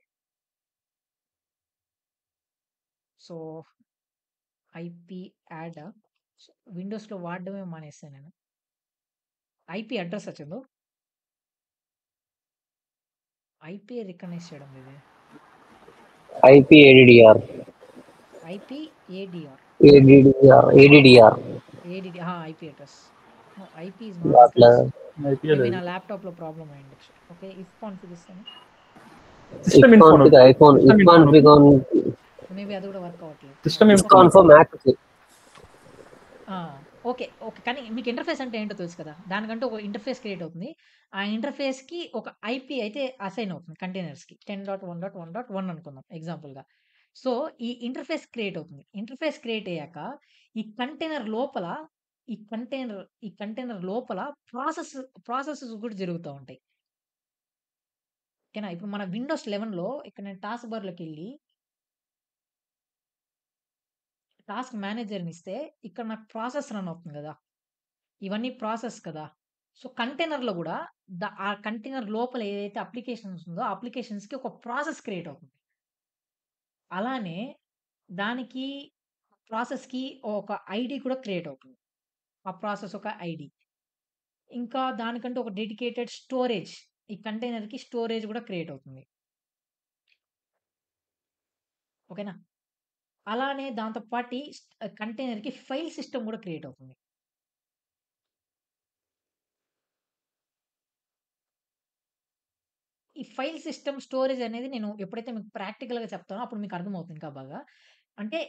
సో, ఐపీ యాడ్ విండోస్‌లో వాడడమే మానేసాను నేను. ఐపీ అడ్రెస్సా చందు? ఐపీ రికగ్నైజ్ చేయడం లేదే. IPADDR. IP ADR. ADDR. IP address. No IP is not అట్లా రికగ్నైజ్డ్. మేబీ నా ల్యాప్‌టాప్‌లో ప్రాబ్లమ్ అయ్యుండొచ్చు. ఓకే. ఇఫ్ కాన్ఫిగ్ ఇస్తాను. System info iPhone ifconfig on maybe అది కూడా వర్క్ అవ్వట్లేదు. System info iscan for Mac. Ah! Okay. Okay. కానీ మీకు ఇంటర్‌ఫేస్ అంటే ఏంటో తెలుసు కదా! దానికంటూ ఒక ఇంటర్‌ఫేస్ క్రియేట్ అవుతుంది. ఆ ఇంటర్‌ఫేస్‌కి ఒక ఐపీ అయితే అసైన్ అవుతుంది కంటైనర్స్‌కి. 10.1.1.1 అనుకుందాం ఎగ్జాంపుల్‌గా. సో, ఈ ఇంటర్‌ఫేస్ క్రియేట్ అవుతుంది. ఇంటర్‌ఫేస్ క్రియేట్ అయ్యాక ఈ కంటైనర్ లోపల ఈ కంటైనర్ లోపల ప్రాసెసెస్ కూడా జరుగుతా ఉంటాయి. ఓకేనా? ఇప్పుడు మన విండోస్ 11లో ఇక్కడ నేను టాస్క్ బార్‌లోకెళ్ళి టాస్క్ మేనేజర్‌ని ఇస్తే ఇక్కడ నాకు ప్రాసెస్ రన్ అవుతుంది గదా! ఇవన్నీ ప్రాసెస్ కదా! సో, కంటైనర్‌లో గూడా ఆ కంటైనర్ లోపల ఏదైతే అప్లికేషన్స్ ఉందో, ఆ అప్లికేషన్స్‌కి ఒక ప్రాసెస్ క్రియేట్ అవుతుంది. అలానే దానికి ప్రాసెస్‌కి ఒక ఐడీ కూడా క్రియేట్ అవుతుంది. ఆ ప్రాసెస్ ఒక ఐడీ. ఇంకా దానికంటూ ఒక డెడికేటెడ్ స్టోరేజ్ ఈ కంటైనర్‌కి స్టోరేజ్ గూడా క్రియేట్ అవుతుంది. ఓకేనా? అలానే దాంతో పాటి కంటైనర్‌కి ఫైల్ సిస్టమ్ గూడా క్రియేట్ అవుతుంది. ఈ ఫైల్ సిస్టమ్ స్టోరేజ్ అనేది నేను ఎప్పుడైతే మీకు ప్రాక్టికల్‌గా చెప్తానో అప్పుడు మీకు అర్థమవుతుంది ఇంకా బాగా. అంటే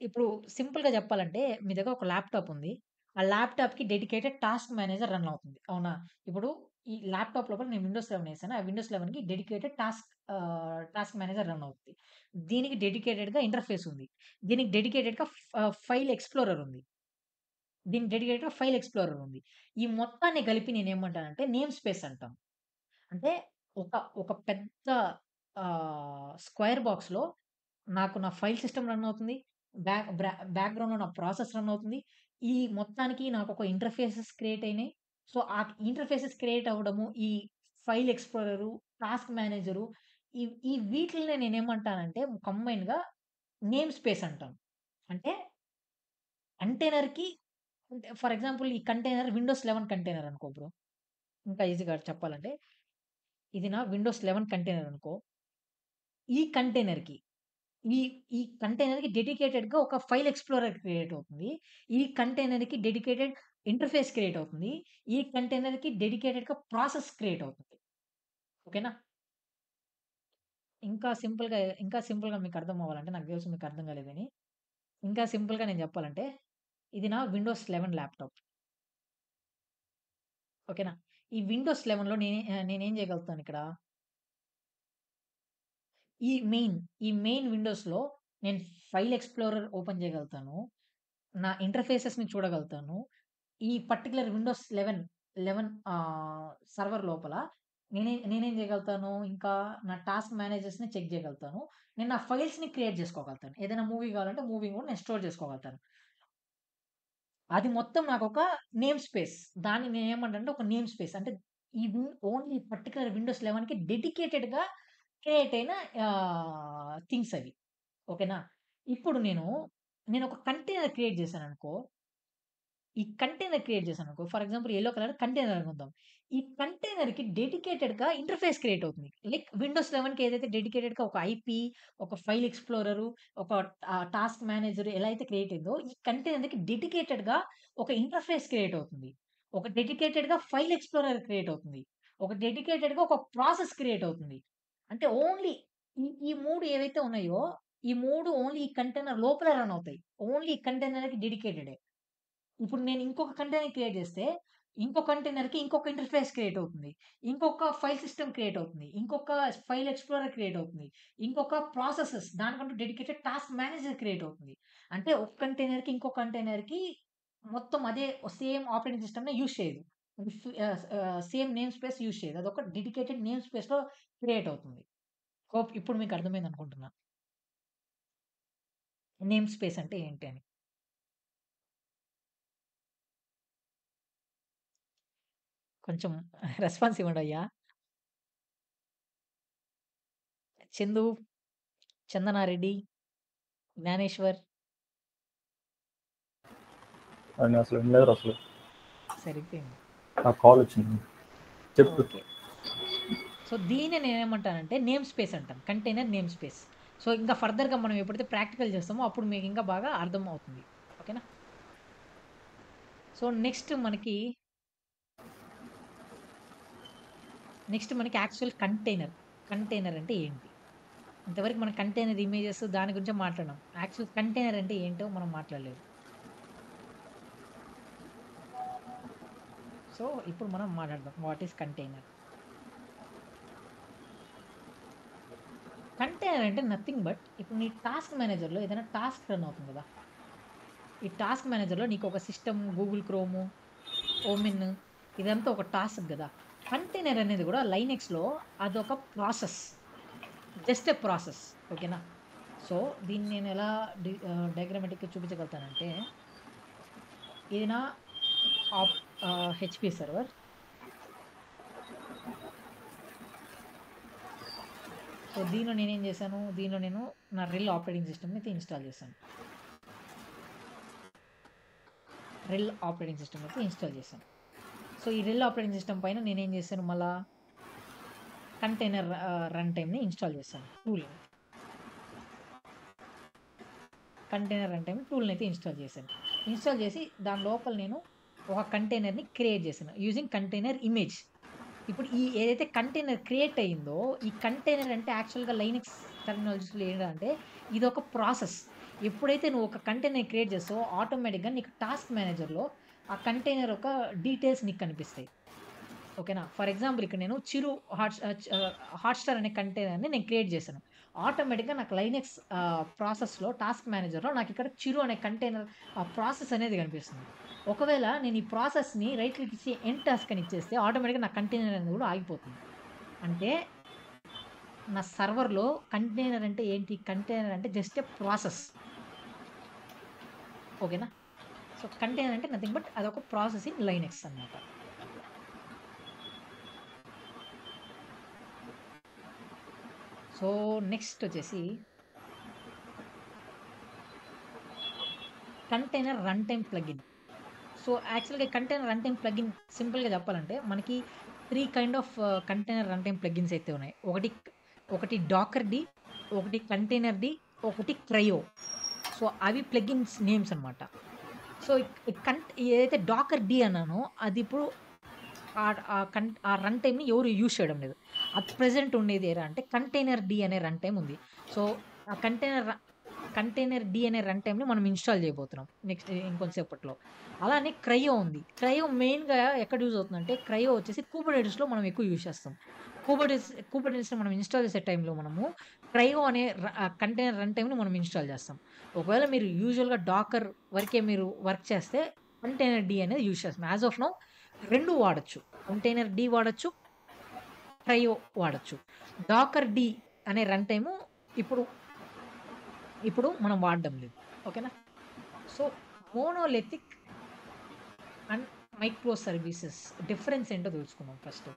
ఇప్పుడు సింపుల్‌గా చెప్పాలంటే మీ దగ్గర ఒక ల్యాప్‌టాప్ ఉంది. ఆ ల్యాప్‌టాప్‌కి డెడికేటెడ్ టాస్క్ మేనేజర్ రన్ అవుతుంది. అవునా? ఇప్పుడు ఈ ల్యాప్‌టాప్ లోపల నేను విండోస్ 11 ఏసాను. ఆ విండోస్ 11కి డెడికేటెడ్ టాస్క్ మేనేజర్ రన్ అవుద్ది. దీనికి డెడికేటెడ్‌గా ఇంటర్ఫేస్ ఉంది. దీనికి డెడికేటెడ్‌గా ఫైల్ ఎక్స్‌ప్లోరర్ ఉంది. దీనికి డెడికేటెడ్‌గా ఫైల్ ఎక్స్‌ప్లోరర్ ఉంది. ఈ మొత్తాన్ని కలిపి నేనేమంటానంటే నేమ్ స్పేస్ అంటాం. అంటే ఒక ఒక పెద్ద స్క్వేర్ బాక్స్‌లో నాకు నా ఫైల్ సిస్టమ్ రన్ అవుతుంది. బ్యాక్‌గ్రౌండ్‌లో నా ప్రాసెస్ రన్ అవుతుంది. ఈ మొత్తానికి నాకొక ఇంటర్‌ఫేసెస్ క్రియేట్ అయినాయి. సో, ఆ ఇంటర్‌ఫేసెస్ క్రియేట్ అవ్వడము, ఈ ఫైల్ ఎక్స్‌ప్లోరరు, టాస్క్ మేనేజరు ఈ ఈ వీటిల్ని నేనేమంటానంటే కంబైన్డ్‌గా నేమ్ స్పేస్ అంటాను. అంటే కంటైనర్‌కి అంటే ఫర్ ఎగ్జాంపుల్ ఈ కంటైనర్ విండోస్ 11 కంటైనర్ అనుకో బ్రో. ఇంకా ఈజీగా చెప్పాలంటే ఇది నా విండోస్ 11 కంటైనర్ అనుకో. ఈ కంటైనర్‌కి ఈ ఈ కంటైనర్‌కి డెడికేటెడ్‌గా ఒక ఫైల్ ఎక్స్‌ప్లోరర్ క్రియేట్ అవుతుంది. ఈ కంటైనర్‌కి డెడికేటెడ్ ఇంటర్ఫేస్ క్రియేట్ అవుతుంది. ఈ కంటైనర్‌కి డెడికేటెడ్‌గా ప్రాసెస్ క్రియేట్ అవుతుంది. ఓకేనా? ఇంకా సింపుల్‌గా మీకు అర్థం అవ్వాలంటే నాకు తెలుసు మీకు అర్థం కాలేదని. ఇంకా సింపుల్‌గా నేను చెప్పాలంటే ఇది నా విండోస్ 11 ల్యాప్‌టాప్. ఓకేనా? ఈ విండోస్ 11లో నేనేం చేయగలుగుతానిక్కడ ఈ మెయిన్, ఈ మెయిన్ విండోస్‌లో నేను ఫైల్ ఎక్స్‌ప్లోరర్ ఓపెన్ చేయగలుగుతాను. నా ఇంటర్‌ఫేసెస్‌ని చూడగలుగుతాను. ఈ పర్టిక్యులర్ విండోస్ 11 సర్వర్ లోపల నేనేం చేయగలుగుతాను, ఇంకా నా టాస్క్ మేనేజర్స్‌ని చెక్ చేయగలుగుతాను. నేను నా ఫైల్స్‌ని క్రియేట్ చేసుకోగలుగుతాను. ఏదైనా మూవీ కావాలంటే మూవీ కూడా నేను స్టోర్ చేసుకోగలుగుతాను. అది మొత్తం నాకొక నేమ్ స్పేస్. దాన్ని నేనేమంటానంటే ఒక నేమ్ స్పేస్. అంటే ఈ ఓన్లీ పర్టిక్యులర్ విండోస్ 11కి డెడికేటెడ్‌గా క్రియేట్ అయిన థింగ్స్ అవి. ఓకేనా? ఇప్పుడు నేనొక కంటైనర్ క్రియేట్ చేశాననుకో, ఈ కంటైనర్ క్రియేట్ చేశాననుకో, for example yellow colour container అనుకుందాం. ఈ కంటైనర్‌కి డెడికేటెడ్‌గా ఇంటర్‌ఫేస్ క్రియేట్ అవుతుంది. లైక్ విండోస్ 11కి ఏదైతే డెడికేటెడ్‌గా ఒక ఐపీ, ఒక ఫైల్ ఎక్స్‌ప్లోరరు, ఒక టాస్క్ మేనేజర్ ఎలా అయితే క్రియేట్ అయిందో, ఈ కంటైనర్‌కి డెడికేటెడ్‌గా ఒక ఇంటర్‌ఫేస్ క్రియేట్ అవుతుంది. ఒక డెడికేటెడ్‌గా ఫైల్ ఎక్స్‌ప్లోరర్ క్రియేట్ అవుతుంది. ఒక డెడికేటెడ్‌గా ఒక ప్రాసెస్ క్రియేట్ అవుతుంది. అంటే ఓన్లీ ఈ 3 ఏవైతే ఉన్నాయో, ఈ 3 ఓన్లీ ఈ కంటైనర్ లోపలే రన్ అవుతాయి. ఓన్లీ ఈ కంటైనర్‌కి డెడికేటెడే. ఇప్పుడు నేను ఇంకొక కంటైనర్ క్రియేట్ చేస్తే, ఇంకో కంటైనర్‌కి ఇంకొక ఇంటర్‌ఫేస్ క్రియేట్ అవుతుంది. ఇంకొక ఫైల్ సిస్టమ్ క్రియేట్ అవుతుంది. ఇంకొక ఫైల్ ఎక్స్‌ప్లోరర్ క్రియేట్ అవుతుంది. ఇంకొక ప్రాసెసెస్ దానికంటూ డెడికేటెడ్ టాస్క్ మేనేజర్ క్రియేట్ అవుతుంది. అంటే ఒక కంటైనర్‌కి ఇంకో కంటైనర్‌కి మొత్తం అదే సేమ్ ఆపరేటింగ్ సిస్టమ్‌నే యూజ్ చేయదు. సేమ్ నేమ్ స్పేస్ యూజ్ చేయదు. అదొక డెడికేటెడ్ నేమ్ స్పేస్‌లో క్రియేట్ అవుతుంది. హోప్ ఇప్పుడు మీకు అర్థమైందనుకుంటున్నా. నేమ్ స్పేస్ అంటే ఏంటి అని. కొంచెం రెస్పాన్స్ ఇవ్వండయ్యా. చందు, చందనారెడ్డి, జ్ఞానేశ్వర్ అని అసలు వినలేదు అసలు. సరిపోయింది. నాకు కాల్ వచ్చింది. చెప్పు. ఓకే. సో, దీన్నే నేనేమంటానంటే నేమ్ స్పేస్ అంటాను. Container name space. సో, ఇంకా ఫర్దర్‌గా మనం ఎప్పుడైతే ప్రాక్టికల్ చేస్తామో అప్పుడు మీకు ఇంకా బాగా అర్థం అవుతుంది. ఓకేనా? సో, నెక్స్ట్ మనకి యాక్చువల్ కంటైనర్. కంటైనర్ అంటే ఏంటి? ఇంతవరకు మనం కంటైనర్ ఇమేజెస్ దాని గురించే మాట్లాడినాం. యాక్చువల్ కంటైనర్ అంటే ఏంటో మనం మాట్లాడలేదు. సో, ఇప్పుడు మనం మాట్లాడదాం. What is container? కంటైనర్ అంటే నథింగ్ బట్ ఇప్పుడు నీ టాస్క్ మేనేజర్‌లో ఏదైనా టాస్క్ రన్ అవుతుంది కదా! ఈ టాస్క్ మేనేజర్‌లో నీకొక సిస్టమ్, గూగుల్ క్రోము, ఓమెన్ ఇదంతా ఒక టాస్క్ గదా! కంటైనర్ అనేది గూడా లైనక్స్‌లో అదొక ప్రాసెస్. Just a process. ఓకేనా? సో, దీన్ని నేనెలా డయాగ్రమాటిక్‌గా చూపించగలుగుతానంటే, ఇది నా ఆప్ హెచ్‌పీ సర్వర్. సో, దీనిలో నేనేం చేశాను, దీనిలో నేను నా రెల్ ఆపరేటింగ్ సిస్టమ్‌ని అయితే ఇన్‌స్టాల్ చేశాను. రెల్ ఆపరేటింగ్ సిస్టమ్ అయితే ఇన్‌స్టాల్ చేశాను. సో, ఈ రెల్ ఆపరేటింగ్ సిస్టమ్ పైన నేనేం చేశాను మళ్ళా కంటైనర్ రన్ టైమ్‌ని ఇన్‌స్టాల్ చేశాను. టూల్‌ని. కంటైనర్ రన్ టైమ్ టూల్‌నైతే ఇన్‌స్టాల్ చేశాను. ఇన్‌స్టాల్ చేసి దాని లోపల నేను ఒక కంటైనర్‌ని క్రియేట్ చేశాను. Using container image. ఇప్పుడు ఏదైతే కంటైనర్ క్రియేట్ అయిందో, ఈ కంటైనర్ అంటే యాక్చువల్‌గా లైనక్స్ టెర్మినాలజీస్‌లో ఏంటంటే ఇదొక ప్రాసెస్. ఎప్పుడైతే నువ్వు ఒక కంటైనర్ క్రియేట్ చేస్తావో ఆటోమేటిక్‌గా నీకు టాస్క్ మేనేజర్‌లో ఆ కంటైనర్ యొక్క డీటెయిల్స్ నీకు కనిపిస్తాయి. ఓకేనా. ఫర్ ఎగ్జాంపుల్ ఇక్కడ నేను చిరు హాట్‌స్టార్ అనే కంటైనర్‌ని నేను క్రియేట్ చేశాను. ఆటోమేటిక్‌గా నాకు లైనెక్స్ ప్రాసెస్‌లో టాస్క్ మేనేజర్‌లో నాకిక్కడ చిరు అనే కంటైనర్ ప్రాసెస్ అనేది కనిపిస్తుంది. ఒకవేళ నేను ఈ ప్రాసెస్‌ని రైట్ క్లిక్ ఇచ్చి ఎండ్ టాస్క్ అని ఇచ్చేస్తే ఆటోమేటిక్‌గా నా కంటైనర్ అనేది కూడా ఆగిపోతుంది. అంటే నా సర్వర్‌లో కంటైనర్ అంటే ఏంటి? కంటైనర్ అంటే జస్ట్ ఏ ప్రాసెస్. ఓకేనా. సో, కంటైనర్ అంటే నథింగ్ బట్ అదొక ప్రాసెస్ ఇన్ లైనెక్స్ అన్నమాట. సో, నెక్స్ట్ వచ్చేసి container run time plugin. So, యాక్చువల్‌గా కంటైనర్ రన్ టైమ్ ప్లగిన్ సింపుల్‌గా చెప్పాలంటే మనకి 3 kind of container run time plugins అయితే ఉన్నాయి. ఒకటి డాకర్‌డి, ఒకటి కంటైనర్‌డి, ఒకటి క్రయో. సో, అవి ప్లగిన్స్ నేమ్స్ అన్నమాట. సో, ఏదైతే డాకర్ డి అన్నానో అదిప్పుడు ఆ రన్ టైమ్‌ని ఎవరు యూజ్ చేయడం లేదు. అట్ ప్రెజెంట్ ఉండేది ఏరా అంటే కంటైనర్ డి అనే రన్ టైమ్ ఉంది. సో, ఆ కంటైనర్ డి అనే రన్ టైమ్‌ని మనం ఇన్‌స్టాల్ చేయబోతున్నాం. నెక్స్ట్ ఇంకొంసేపట్లో. అలానే క్రయో ఉంది. క్రయో మెయిన్‌గా ఎక్కడ యూజ్ అవుతుందంటే క్రయో వచ్చేసి కుబర్నెటిస్‌లో మనం ఎక్కువ యూజ్ చేస్తాం. కుబర్నెటిస్‌ని మనం ఇన్‌స్టాల్ చేసే టైంలో మనము క్రయో అనే కంటైనర్ రన్ టైమ్‌ని మనం ఇన్‌స్టాల్ చేస్తాం. ఒకవేళ మీరు యూజువల్‌గా డాకర్ వరకే మీరు వర్క్ చేస్తే కంటైనర్ డి అనేది యూజ్ చేస్తాం. యాస్ ఆఫ్ నౌ 2 వాడొచ్చు. కంటైనర్ డి వాడొచ్చు. ట్రైయో వాడొచ్చు. డాకర్ డి అనే రన్ టైము ఇప్పుడు ఇప్పుడు మనం వాడడం లేదు. ఓకేనా. So, monolithic and micro services difference ఏంటో తెలుసుకుందాం ఫస్ట్.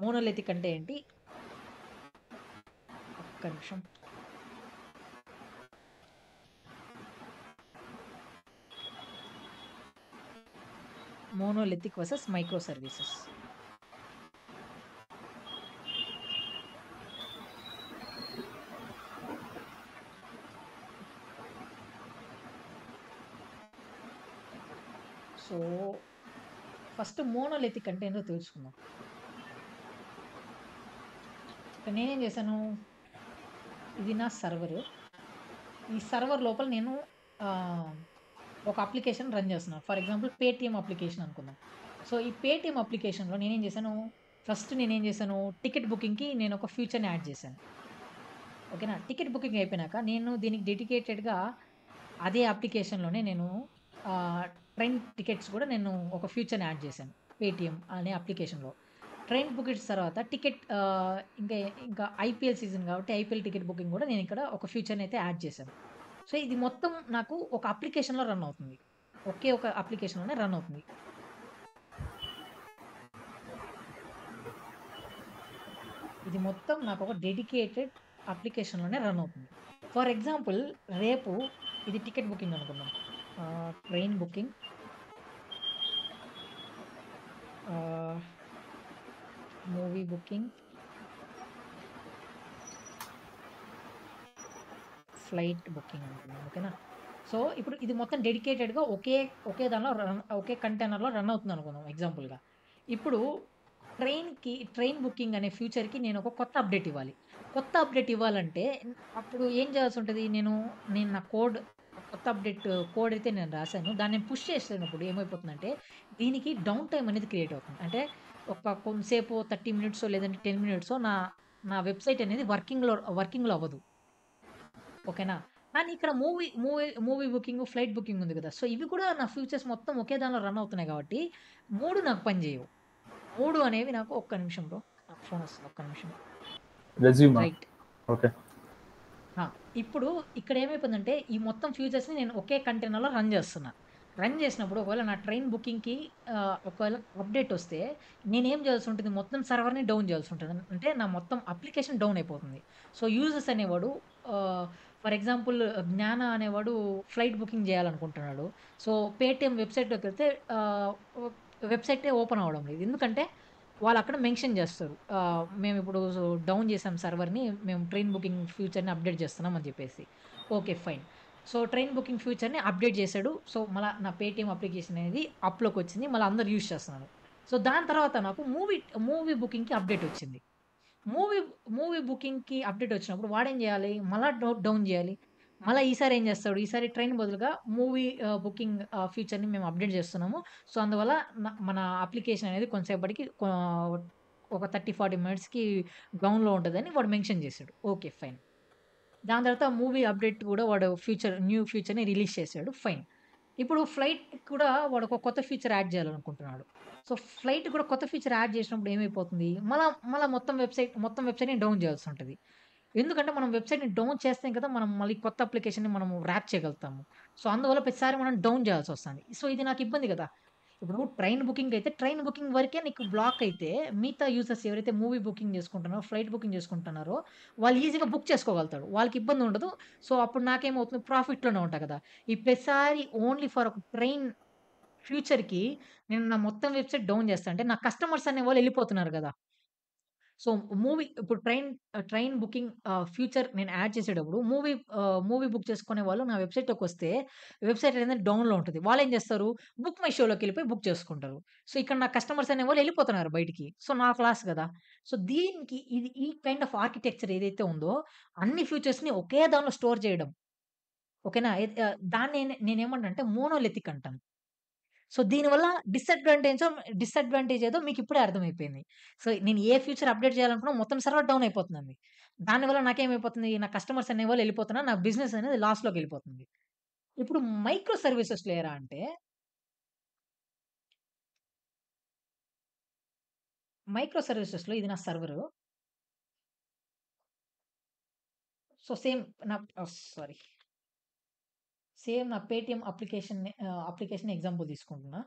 మోనోలిథిక్ అంటే ఏంటి? ఒక్క నిమిషం. Monolithic versus micro services. So, first monolithic అంటే ఏంటో తెలుసుకుందాం. ఇక్కడ నేనేం చేశాను? ఇది నా సర్వరు. ఈ సర్వర్ లోపల నేను ఆహ్, ఒక అప్లికేషన్ రన్ చేస్తున్నాను. ఫర్ ఎగ్జాంపుల్ పేటీఎం అప్లికేషన్ అనుకుందాం. సో, ఈ పేటీఎం అప్లికేషన్‌లో నేనేం చేశాను, టికెట్ బుకింగ్‌కి నేను ఒక ఫీచర్‌ని యాడ్ చేశాను. ఓకేనా. టికెట్ బుకింగ్ అయిపోయినాక నేను దీనికి డెడికేటెడ్‌గా అదే అప్లికేషన్‌లోనే నేను ఆహ్, ట్రైన్ టికెట్స్ కూడా నేను ఒక ఫీచర్‌ని యాడ్ చేశాను. పేటీఎం అనే అప్లికేషన్‌లో. ట్రైన్ బుకింగ్స్ తర్వాత ఇంకా ఐపీఎల్ సీజన్ కాబట్టి ఐపీఎల్ టికెట్ బుకింగ్ కూడా నేను ఇక్కడ ఒక ఫీచర్‌ని అయితే యాడ్ చేశాను. సో, ఇది మొత్తం నాకు ఒక అప్లికేషన్‌లో రన్ అవుతుంది. ఒకే ఒక అప్లికేషన్‌లోనే రన్ అవుతుంది. ఇది మొత్తం నాకు ఒక డెడికేటెడ్ అప్లికేషన్‌లోనే రన్ అవుతుంది. ఫర్ ఎగ్జాంపుల్ రేపు ఇది టికెట్ బుకింగ్ అనుకుందాం. ట్రైన్ బుకింగ్, ఆహ్, మూవీ బుకింగ్, ఫ్లైట్ బుకింగ్ అనుకుందాం. ఓకేనా. సో, ఇప్పుడు ఇది మొత్తం డెడికేటెడ్‌గా ఒకే దానిలో ఒకే కంటైనర్‌లో రన్ అవుతుంది అనుకుందాం ఎగ్జాంపుల్‌గా. ఇప్పుడు ట్రైన్ బుకింగ్ అనే ఫ్యూచర్‌కి నేను ఒక కొత్త అప్డేట్ ఇవ్వాలి. కొత్త అప్డేట్ ఇవ్వాలంటే అప్పుడు ఏం చేయాల్సి ఉంటది? నేను నా కొత్త అప్డేట్ కోడ్ అయితే నేను రాసాను. దాన్ని నేను పుష్ చేసినప్పుడు ఏమైపోతుందంటే దీనికి డౌన్ టైమ్ అనేది క్రియేట్ అవుతుంది. అంటే కొంతసేపు 30 మినిట్సో లేదంటే 10 మినిట్సో నా నా వెబ్‌సైట్ అనేది వర్కింగ్‌లో అవ్వదు. ఓకేనా. కానీ ఇక్కడ మూవీ బుకింగ్, ఫ్లైట్ బుకింగ్ ఉంది కదా! సో, ఇవి కూడా నా ఫీచర్స్ మొత్తం ఒకే దానిలో రన్ అవుతున్నాయి కాబట్టి 3 నాకు పనిచేయవు. 3 అనేవి నాకు ఒక్క నిమిషం బ్రో. నాకు ఫోన్ వస్తుంది. ఒక్క నిమిషం. రెజ్యూమా. రైట్. ఓకే. ఇప్పుడు ఇక్కడ ఏమైపోయిందంటే ఈ మొత్తం ఫీచర్స్‌ని నేను ఒకే కంటైనర్‌లో రన్ చేస్తున్నా. రన్ చేసినప్పుడు ఒకవేళ నా ట్రైన్ బుకింగ్‌కి ఒకవేళ అప్డేట్ వస్తే నేనేం చేయాల్సి ఉంటుంది? మొత్తం సర్వర్‌ని డౌన్ చేయాల్సి ఉంటుంది. అంటే నా మొత్తం అప్లికేషన్ డౌన్ అయిపోతుంది. సో, యూజర్స్ అనేవాడు ఆహ్, ఫర్ ఎగ్జాంపుల్ జ్ఞాన అనేవాడు ఫ్లైట్ బుకింగ్ చేయాలనుకుంటున్నాడు. సో, పేటీఎం వెబ్‌సైట్‌లోకెళ్తే ఆహ్, వెబ్‌సైటే ఓపెన్ అవ్వడం లేదు. ఎందుకంటే వాళ్ళక్కడ మెన్షన్ చేస్తారు. మేమిప్పుడు డౌన్ చేసాం సర్వర్‌ని. మేము ట్రైన్ బుకింగ్ ఫ్యూచర్‌ని అప్డేట్ చేస్తున్నాం అని చెప్పేసి. Okay. Fine. So, train booking ఫ్యూచర్‌ని అప్డేట్ చేసాడు. సో, మళ్ళా నా పేటీఎం అప్లికేషన్ అనేది అప్‌లోకొచ్చింది. మళ్ళా అందరూ యూజ్ చేస్తున్నారు. సో, దాని తర్వాత నాకు మూవీ బుకింగ్‌కి అప్డేట్ వచ్చింది. మూవీ మూవీ బుకింగ్‌కి అప్డేట్ వచ్చినప్పుడు వాడేం చేయాలి? మళ్ళా డౌన్ చేయాలి. మళ్ళా ఈసారి ఏం చేస్తాడు, ఈసారి ట్రైన్ బదులుగా మూవీ బుకింగ్ ఫీచర్‌ని మేము అప్డేట్ చేస్తున్నాము. సో, అందువల్ల మన అప్లికేషన్ అనేది కొంతసేపటికి ఒక 30, 40 మినిట్స్‌కి డౌన్‌లో ఉంటదని వాడు మెన్షన్ చేసాడు. ఓకే. ఫైన్. దాని తర్వాత మూవీ అప్డేట్ కూడా వాడు న్యూ ఫీచర్‌ని రిలీజ్ చేసాడు. ఫైన్. ఇప్పుడు ఫ్లైట్‌కి కూడా వాడు ఒక కొత్త ఫీచర్ యాడ్ చేయాలనుకుంటున్నాడు. సో, ఫ్లైట్ కూడా కొత్త ఫీచర్ యాడ్ చేసినప్పుడు ఏమైపోతుంది, మళ్ళా మొత్తం వెబ్‌సైట్‌ని డౌన్ చేయాల్సి ఉంటది. ఎందుకంటే మనం వెబ్‌సైట్‌ని డౌన్ చేస్తేనే కదా మనం మళ్ళీ కొత్త అప్లికేషన్‌ని మనము ర్యాప్ చేయగలుగుతాము. సో, అందువల్ల ప్రతిసారి మనం డౌన్ చేయాల్సొస్తుంది. సో, ఇది నాకు ఇబ్బంది కదా! ఇప్పుడు ట్రైన్ బుకింగ్ వరకే నీకు బ్లాక్ అయితే, మిగతా యూజర్స్ ఎవరైతే మూవీ బుకింగ్ చేసుకుంటున్నారో, ఫ్లైట్ బుకింగ్ చేసుకుంటున్నారో, వాళ్ళు ఈజీగా బుక్ చేసుకోగలుగుతారు. వాళ్ళకి ఇబ్బంది ఉండదు. సో, అప్పుడు నాకేమవుతుంది, ప్రాఫిట్‌లోనే ఉంటా కదా! ఈ ప్రతిసారి ఓన్లీ ఫర్ ఒక ట్రైన్ ఫ్యూచర్‌కి నేను నా మొత్తం వెబ్‌సైట్ డౌన్ చేస్తా అంటే, నా కస్టమర్స్ అనేవాళ్ళు ఎళ్ళిపోతున్నారు గదా! సో, ఇప్పుడు ట్రైన్ బుకింగ్ ఫ్యూచర్ నేను యాడ్ చేసేటప్పుడు మూవీ బుక్ చేసుకునే వాళ్ళు నా వెబ్‌సైట్‌లోకొస్తే వెబ్‌సైట్ అనేది డౌన్‌లో ఉంటది. వాళ్ళేం చేస్తారు? బుక్ మై షోలోకెళ్ళిపోయి బుక్ చేసుకుంటారు. సో, ఇక్కడ నా కస్టమర్స్ అనేవాళ్ళు ఎళ్ళిపోతున్నారు బయటికి. సో, నాకు లాస్ గదా! సో, దీనికి ఈ కైండ్ ఆఫ్ ఆర్కిటెక్చర్ ఏదైతే ఉందో, అన్ని ఫీచర్స్‌ని ఒకే దానిలో స్టోర్ చేయడం. ఓకేనా? దాన్ని నేనేమన్నానంటే మోనోలిథిక్ అంటాను. సో, దీనివల్ల డిసడ్వాంటేజ్ ఏదో మీకిప్పుడే అర్థమైపోయింది. సో, నేను ఏ ఫీచర్ అప్‌డేట్ చేయాలనుకున్నా మొత్తం సర్వర్ డౌన్ అయిపోతుందండి. దానివల్ల నాకేమైపోతుంది, నా కస్టమర్స్ అనేవాళ్ళు ఎళ్ళిపోతున్నారు. నా బిజినెస్ అనేది లాస్‌లోకెళ్ళిపోతుంది. ఇప్పుడు మైక్రో సర్వీసెస్‌లో ఎలా అంటే, మైక్రో సర్వీసెస్‌లో ఇది నా సర్వరు. సో, నా సారీ. నా పేటీఎం అప్లికేషన్ ఎగ్జాంపుల్ తీసుకుంటున్నా.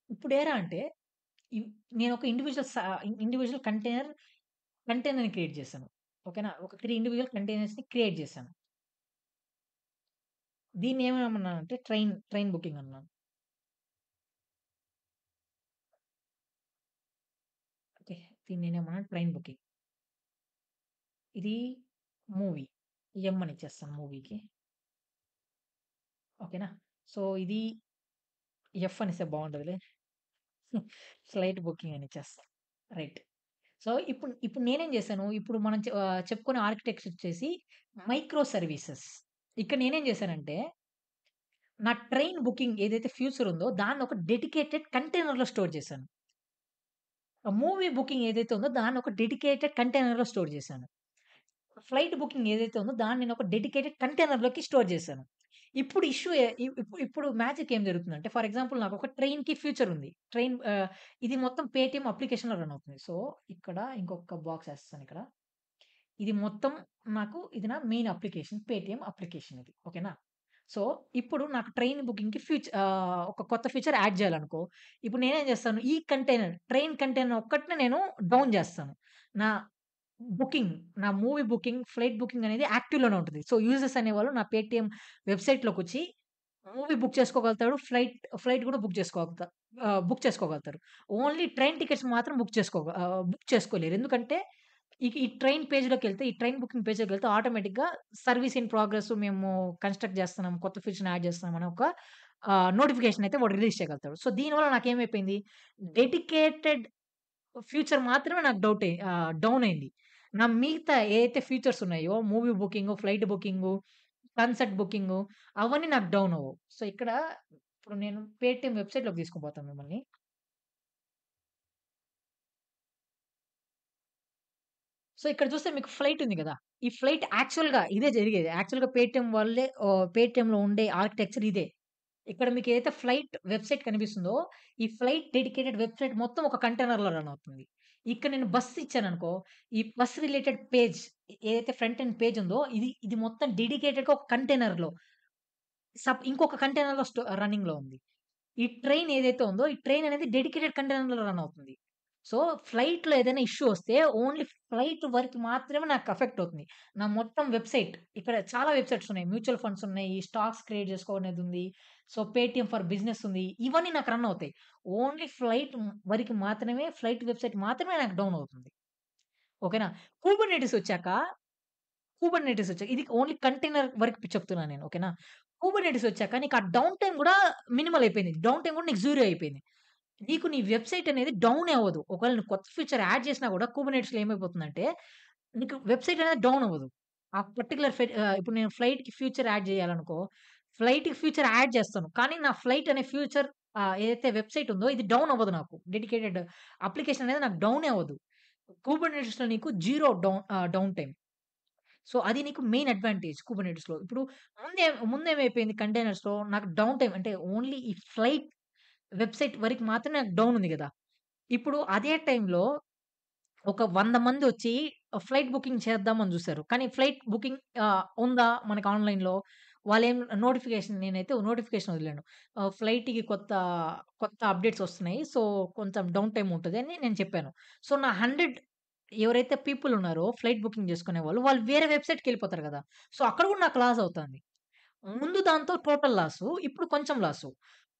ఇప్పుడేరా అంటే, ఇవ్ నేనొక ఇండివిడ్యువల్ కంటైనర్‌ని క్రియేట్ చేశాను. ఓకేనా? ఒక 3 ఇండివిడ్యువల్ కంటైనర్స్‌ని క్రియేట్ చేశాను. దీన్నేమన్నానంటే ట్రైన్ బుకింగ్ అన్నాను. ఓకే. దీన్ని నేనేమన్నాను ట్రైన్ బుకింగ్. ఇది మూవీ. ఎమ్ అని ఇచ్చేస్తాను మూవీకి. ఓకేనా? సో, ఇది ఎఫ్ అనేస్తే బావుండదులే. ఫ్లైట్ బుకింగ్ అని ఇచ్చేస్తా. రైట్. సో, ఇప్పుడు నేనేం చేశాను, ఇప్పుడు మనం చెప్పుకునే ఆర్కిటెక్చర్ వచ్చేసి మైక్రో సర్వీసెస్. ఇక్కడ నేనేం చేశానంటే, నా ట్రైన్ బుకింగ్ ఏదైతే ఫ్యూచర్ ఉందో దాన్ని ఒక డెడికేటెడ్ కంటైనర్‌లో స్టోర్ చేశాను. మూవీ బుకింగ్ ఏదైతే ఉందో దాన్ని ఒక డెడికేటెడ్ కంటైనర్‌లో స్టోర్ చేశాను. ఫ్లైట్ బుకింగ్ ఏదైతే ఉందో దాన్ని నేను ఒక డెడికేటెడ్ కంటైనర్‌లోకి స్టోర్ చేశాను. ఇప్పుడు ఇష్యూ ఎ ఇ ఇప్పు ఇప్పుడు మ్యాజిక్ ఏం జరుగుతుందంటే, ఫర్ ఎగ్జాంపుల్ నాకొక ట్రైన్‌కి ఫ్యూచర్ ఉంది. ఇది మొత్తం పేటీఎం అప్లికేషన్‌లో రన్ అవుతుంది. సో, ఇక్కడ ఇంకొక బాక్స్ ఏస్తాను ఇక్కడ. ఇది నా మెయిన్ అప్లికేషన్. పేటీఎం అప్లికేషన్ ఇది. ఓకేనా? సో, ఇప్పుడు నాకు ట్రైన్ బుకింగ్‌కి ఒక కొత్త ఫీచర్ యాడ్ చేయాలనుకో, ఇప్పుడు నేనేం చేస్తాను, ట్రైన్ కంటైనర్ ఒక్కటినే నేను డౌన్ చేస్తాను. నా బుకింగ్, నా మూవీ బుకింగ్, ఫ్లైట్ బుకింగ్ అనేది యాక్టివ్‌లోనే ఉంటది. సో, యూజర్స్ అనేవాళ్ళు నా పేటీఎం వెబ్‌సైట్‌లోకొచ్చి మూవీ బుక్ చేసుకోగలుగుతాడు. ఫ్లైట్ కూడా బుక్ చేసుకోగలుగుతారు. ఓన్లీ ట్రైన్ టికెట్స్ మాత్రం బుక్ చేసుకోలేరు. ఎందుకంటే ఈ ట్రైన్ పేజ్‌లోకెళ్తే, ఈ ట్రైన్ బుకింగ్ పేజ్‌లోకెళ్తే ఆటోమేటిక్‌గా సర్వీస్ ఇన్ ప్రోగ్రెస్ మేము కన్‌స్ట్రక్ట్ చేస్తున్నాం. కొత్త ఫీచర్‌ని యాడ్ చేస్తున్నాం అని ఒక నోటిఫికేషన్ అయితే వాడు రిలీజ్ చేయగలుగుతాడు. సో, దీనివల్ల నాకేమైపోయింది, డెడికేటెడ్ ఫ్యూచర్ మాత్రమే నాకు డౌన్ అయింది. నా మిగతా ఏదైతే ఫీచర్స్ ఉన్నాయో movie booking, flight booking, concert booking అవన్నీ నాకు డౌన్ అవ్వవు. సో, ఇప్పుడు నేను పేటీఎం వెబ్‌సైట్‌లోకి తీసుకుపోతాను మిమ్మల్ని. సో, ఇక్కడ చూస్తే మీకు ఫ్లైట్ ఉంది గదా! ఈ ఫ్లైట్ యాక్చువల్‌గా ఇదే జరిగేది. యాక్చువల్‌గా పేటీఎంలో ఉండే ఆర్కిటెక్చర్ ఇదే. ఇక్కడ మీకేదైతే ఫ్లైట్ వెబ్‌సైట్ కనిపిస్తుందో, ఈ ఫ్లైట్ డెడికేటెడ్ వెబ్‌సైట్ మొత్తం ఒక కంటైనర్‌లో రన్ అవుతుంది. ఇక్కడ నేను బస్ ఇచ్చాననుకో, ఈ బస్ రిలేటెడ్ పేజ్ ఏదైతే ఫ్రంట్ ఎండ్ పేజ్ ఉందో, ఇది మొత్తం డెడికేటెడ్‌గా ఒక కంటైనర్‌లో ఇంకొక కంటైనర్‌లో రన్నింగ్‌లో ఉంది. ఈ ట్రైన్ ఏదైతే ఉందో, ఈ ట్రైన్ అనేది డెడికేటెడ్ కంటైనర్‌లో రన్ అవుతుంది. సో, ఫ్లైట్‌లో ఏదైనా ఇష్యూ వస్తే ఓన్లీ ఫ్లైట్ వరకు మాత్రమే నాకు అఫెక్ట్ అవుతుంది. నా మొత్తం ఇక్కడ చాలా వెబ్‌సైట్స్ ఉన్నాయి. మ్యూచువల్ ఫండ్స్ ఉన్నాయి. స్టాక్స్ క్రియేట్ చేసుకోవనేదుంది. సో, పేటీఎం ఫర్ బిజినెస్ ఉంది. ఇవన్నీ నాకు రన్ అవుతాయి. ఓన్లీ వరకు మాత్రమే ఫ్లైట్ వెబ్‌సైట్ మాత్రమే నాకు డౌన్ అవుతుంది. ఓకేనా? కుబర్నెటిస్ వచ్చాక ఇది ఓన్లీ కంటైనర్ వరకు చెప్తున్నాను నేను. ఓకేనా? కుబర్నెటిస్ వచ్చాక నీకు ఆ డౌన్ టైమ్ గూడా మినిమల్ అయిపోయింది. డౌన్ టైమ్ గూడా నీకు జీరో అయిపోయింది. నీ వెబ్‌సైట్ అనేది డౌనే అవ్వదు. ఒకవేళ నువ్వు కొత్త ఫీచర్ యాడ్ చేసినా గూడా కుబర్నెటిస్‌లో ఏమైపోతుందంటే, నీకు వెబ్‌సైట్ అనేది డౌన్ అవ్వదు. ఆ పర్టిక్యులర్ ఇప్పుడు నేను ఫ్లైట్‌కి ఫ్యూచర్ యాడ్ చేయాలనుకో, ఫ్లైట్‌కి ఫ్యూచర్ యాడ్ చేస్తాను. కానీ నా ఫ్లైట్ అనే ఫ్యూచర్ ఏదైతే వెబ్‌సైట్ ఉందో ఇది డౌన్ అవ్వదు నాకు. డెడికేటెడ్ అప్లికేషన్ అనేది నాకు డౌనే అవ్వదు. కుబర్నెటిస్‌లో నీకు 0 డౌన్ టైమ్. సో, అది నీకు మెయిన్ అడ్వాంటేజ్ కుబర్నెటిస్‌లో. ఇప్పుడు ముందేమైపోయింది కంటైనర్స్‌లో నాకు డౌన్ టైమ్ అంటే ఓన్లీ ఈ ఫ్లైట్ వెబ్‌సైట్ వరకు మాత్రమే నాకు డౌన్ ఉంది గదా! ఇప్పుడు అదే టైంలో ఒక 100 మందొచ్చి ఫ్లైట్ బుకింగ్ చేద్దామని జూసారు. కానీ ఫ్లైట్ బుకింగ్ ఉందా మనకి ఆన్‌లైన్‌లో? వాళ్ళేం నేనైతే నోటిఫికేషన్ వదిలాను. ఫ్లైట్‌కి కొత్త అప్‌డేట్స్ ఒస్తున్నాయి. సో, కొంచెం డౌన్ టైమ్ ఉంటది అని నేను చెప్పాను. సో, నా 100 ఎవరైతే పీపుల్ ఉన్నారో ఫ్లైట్ బుకింగ్ జేసుకునేవాళ్ళు, వాళ్ళు వేరే వెబ్‌సైట్‌కెళ్ళిపోతారు గదా! సో, అక్కడ గూడా నాకు లాస్ అవుతాంది. ముందు దాంతో టోటల్ లాసు. ఇప్పుడు కొంచెం లాసు.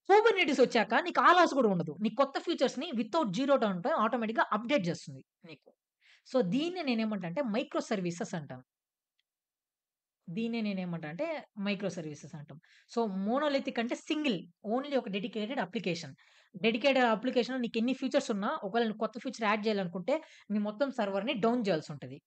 కుబర్నెటిస్ ఒచ్చాక నీకు ఆ లాస్ గూడా ఉండదు. నీ కొత్త ఫీచర్స్‌ని వితౌట్ జీరో డౌన్ టైమ్ ఆటోమేటిక్‌గా అప్‌డేట్ జేస్తుంది నీకు. సో, దీన్నే నేనేమంటా అంటే మైక్రో సర్వీసెస్ అంటాను. దీన్నే నేనేమంటా అంటే మైక్రో సర్వీసెస్ అంటాం. సో, మోనోలిథిక్ అంటే సింగిల్ ఓన్లీ ఒక డెడికేటెడ్ అప్లికేషన్. డెడికేటెడ్ అప్లికేషన్‌లో నీకెన్ని ఫీచర్స్ ఉన్నా ఒకవేళ నువ్వు కొత్త ఫీచర్ యాడ్ చేయాలనుకుంటే నీ మొత్తం సర్వర్‌ని డౌన్ చేయాల్సుంటది.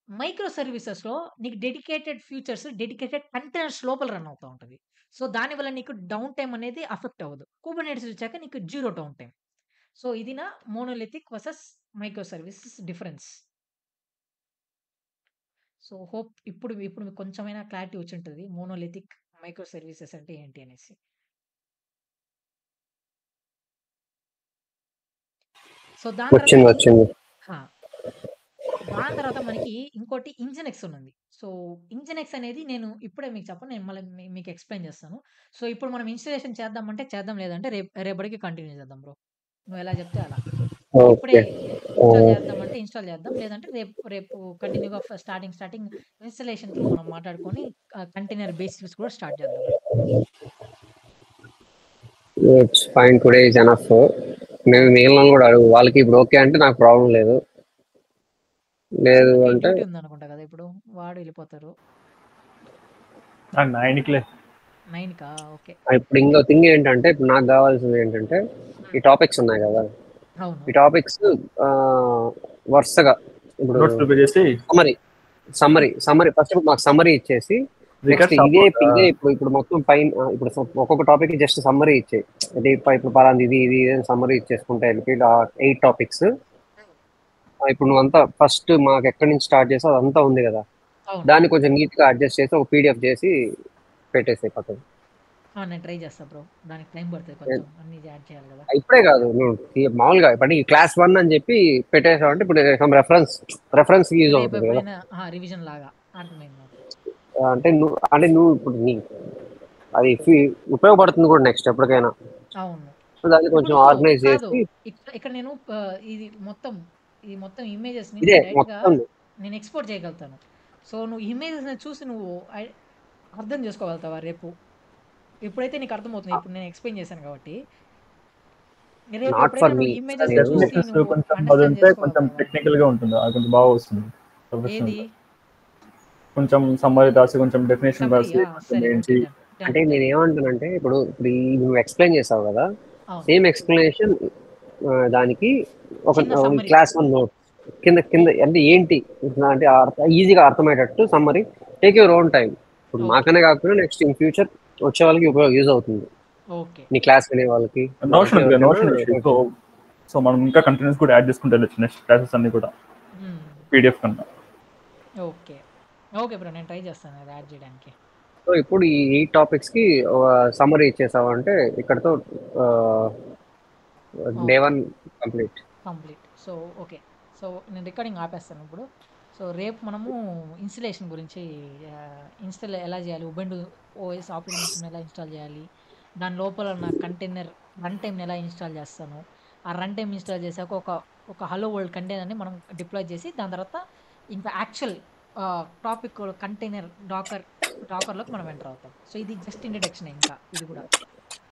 మైక్రో సర్వీసెస్‌లో నీకు డెడికేటెడ్ ఫీచర్స్, డెడికేటెడ్ కంటైనర్స్ లోపల రన్ అవుతా ఉంటది. సో, దానివల్ల నీకు డౌన్ టైమ్ అనేది అఫెక్ట్ అవ్వదు. కుబర్నెటిస్ వచ్చాక నీకు జీరో డౌన్ టైమ్. సో, ఇది నా monolithic versus micro services difference. So, hope ఇప్పుడు మీకు కొంచెమైనా క్లారిటీ వచ్చుంటది. మోనోలిథిక్, మైక్రో సర్వీసెస్ అంటే ఏంటి అనేసి. సో, దాని తర్వాత వచ్చింది. ఆ! దాని తర్వాత మనకి ఇంకోటి ఇంజినెక్స్ ఉన్నది. సో, ఇంజినెక్స్ అనేది నేను ఇప్పుడే మీకు చెప్పను. నేను మళ్ళీ మీకు ఎక్స్‌ప్లెయిన్ చేస్తాను. సో, ఇప్పుడు మనం ఇన్‌స్టాలేషన్ చేద్దామంటే చేద్దాం. లేదంటే రేపటికి కంటిన్యూ చేద్దాం బ్రో. నువ్వెలా చెప్తే అలా. ఇప్పుడే ఓకే. ఇన్‌స్టాల్ చేద్దామంటే ఇన్‌స్టాల్ చేద్దాం. లేదంటే రేపు కంటిన్యూ‌గా స్టార్టింగ్ ఇన్‌స్టాలేషన్ త్రూ మనం మాట్లాడుకొని కంటైనర్ బేసిక్స్ కూడా స్టార్ట్ చేద్దాం. It's fine, today is enough. మేము ఓకే. మిగిలిన కూడా అడుగు, వాళ్ళకి ఇప్పుడు ఓకే అంటే నాకు ప్రాబ్లం లేదు. లేదు శివకి అంటే డ్యూటీ ఉందనుకుంటా కదా! ఇప్పుడు వాడు వెళ్ళిపోతారు. 9కి 9కా? ఓకే. ఇప్పుడు ఇంకో థింగ్ ఏంటంటే, ఇప్పుడు నాకు కావాల్సింది ఏంటంటే ఈ హ్మ్. టాపిక్స్ ఉన్నాయి కదా, అవును. ఈ టాపిక్స్ వరుసగా ఇప్పుడు నోట్స్ ప్రిపేర్ చేసి సమ్మరీ ఫస్ట్ మాకు సమ్మరీ ఇచ్చేసి, నెక్స్ట్ రికార్డ్స్ ఇదే ఇప్పుడు మొత్తం పైన ఇప్పుడు ఒక్కొక్క టాపిక్ జస్ట్ సమ్మరీ ఇచ్చే, అంటే ఇప్పుడు పలాంది ఇది సమ్మరీ ఇచ్చేసుకుంటే వెళ్ళి 8 టాపిక్స్. ఇప్పుడు నువ్వంతా ఫస్ట్ మాకు ఎక్కడి నుంచి స్టార్ట్ చేసావు అదంతా ఉంది కదా, అవును. దాన్ని కొంచెం నీట్ గా అడ్జస్ట్ చేసి ఒక పీడిఎఫ్ చేసి పెట్టేసే పక్కన. నేను ట్రై చేస్తా బ్రో. దానికి టైం పడతది కొంచెం. అన్నీ యాడ్ చేయాలి కదా! ఇప్పుడే కాదు, నువ్వు మామూలుగా ఇప్పుడు ఈ క్లాస్ 1 అని చెప్పి పెట్టేసావు అంటే ఇప్పుడు రెఫరెన్స్ యూజ్ రేపు అవుతుంది కదా. ఎప్పుడైనా రివిజన్ లాగా అర్థమైంది నాకు. నువ్వు ఇప్పుడు అది ఉపయోగపడుతుంది కూడా నెక్స్ట్ ఎప్పటికైనా. అవును. సో దాన్ని కొంచెం ఇప్పుడు ఆర్గనైజ్ కాదు. చేసి ఇక్కడ నేను ఇది మొత్తం ఇమేజెస్‌ని ఇదే నేను డైరెక్ట్‌గా మొత్తం. నేను ఎక్స్‌పోర్ట్ చేయగలుగుతాను. సో, నువ్వు ఇమేజెస్‌ని చూసి నువ్వు అర్థం చేసుకోగలుగుతావా రేపు? ఎప్పుడైతే నీకు అర్థమవుతుందో ఇప్పుడు నేను ఎక్స్‌ప్లెయిన్ చేశాను కాబట్టి, రేపు నాట్ ఎప్పుడైనా ఫర్ మీ, నువ్వు అది ఇమేజెస్‌ని చూసి డెఫినేషన్స్ నువ్వు కొంచెం అది అండర్‌స్టాండ్ ఉంటే కొంచెం చేసుకోగలుగుతావా? టెక్నికల్ గా ఉంటుంది, అది కొంచెం బాగా వస్తుంది ప్రొఫెషనల్ ఏది? గా. కొంచెం సమ్మరీ రాసి కొంచెం డెఫినేషన్ రాసి సమ్మరీయా? కొంచెం సరే. ఓకే. ఏంటి. డన్. అంటే డన్. నేను ఏమంటానంటే, ఇప్పుడు నువ్వు ఎక్స్ప్లెయిన్ చేసావు కదా, అవును. సేమ్ ఎక్స్ప్లెనేషన్ దానికి ఒక చిన్న సమ్మరీ. క్లాస్ 1 నోట్ కింద కింద ఓకే. అంటే ఏంటి ఇట్లా అంటే ఈజీగా అర్థమయ్యేటట్టు summary, take your own time. ఇప్పుడు ఓకే. మాకనే కాకుండా నెక్స్ట్ ఇన్ ఫ్యూచర్ వచ్చే వాళ్ళకి యూజ్ అవుతుంది, ఓకే. నీ క్లాస్ వినే వాళ్ళకి, నోషన్ మాకు ఉంది కదా, ఎవరికైనా. Notion issue. సో మనం ఇంకా కంటిన్యూస్ కూడా యాడ్ చేసుకుంటే వెళ్ళచ్చు నెక్స్ట్ క్లాసెస్ అన్ని కూడా హ్మ్. పీడిఎఫ్ కన్నా. ఓకే. Okay bro. నేను ట్రై చేస్తాను అది యాడ్ చేయడానికి. సో ఇప్పుడు ఈ టాపిక్స్ కి సమ్మరీ ఇచ్చేసావు అంటే ఇక్కడతో day okay. 1 complete. Complete. So, okay. So, నేను రికార్డింగ్ ఆపేస్తాను ఇప్పుడు. సో, రేపు మనము ఇన్‌స్టలేషన్ గురించి ఇన్‌స్టాల్ ఎలా చేయాలి? ఉబుంటూ ఓఎస్ ఆపరేటింగ్ సిస్టమ్ ఎలా ఇన్‌స్టాల్ చేయాలి? దాని లోపల ఉన్న కంటైనర్ రన్ టైమ్‌ని ఎలా ఇన్‌స్టాల్ చేస్తాను? ఆ రన్ టైమ్ ఇన్‌స్టాల్ చేశాక ఒక హలో వరల్డ్ కంటైనర్‌ని మనం డిప్లాయ్ చేసి దాని తర్వాత ఇంకా యాక్చువల్ టాపిక్ కంటైనర్ డాకర్‌లోకి మనం ఎంటర్ అవుతాం. సో, ఇది జస్ట్ ఇంట్రడక్షనే ఇంకా ఇది కూడా.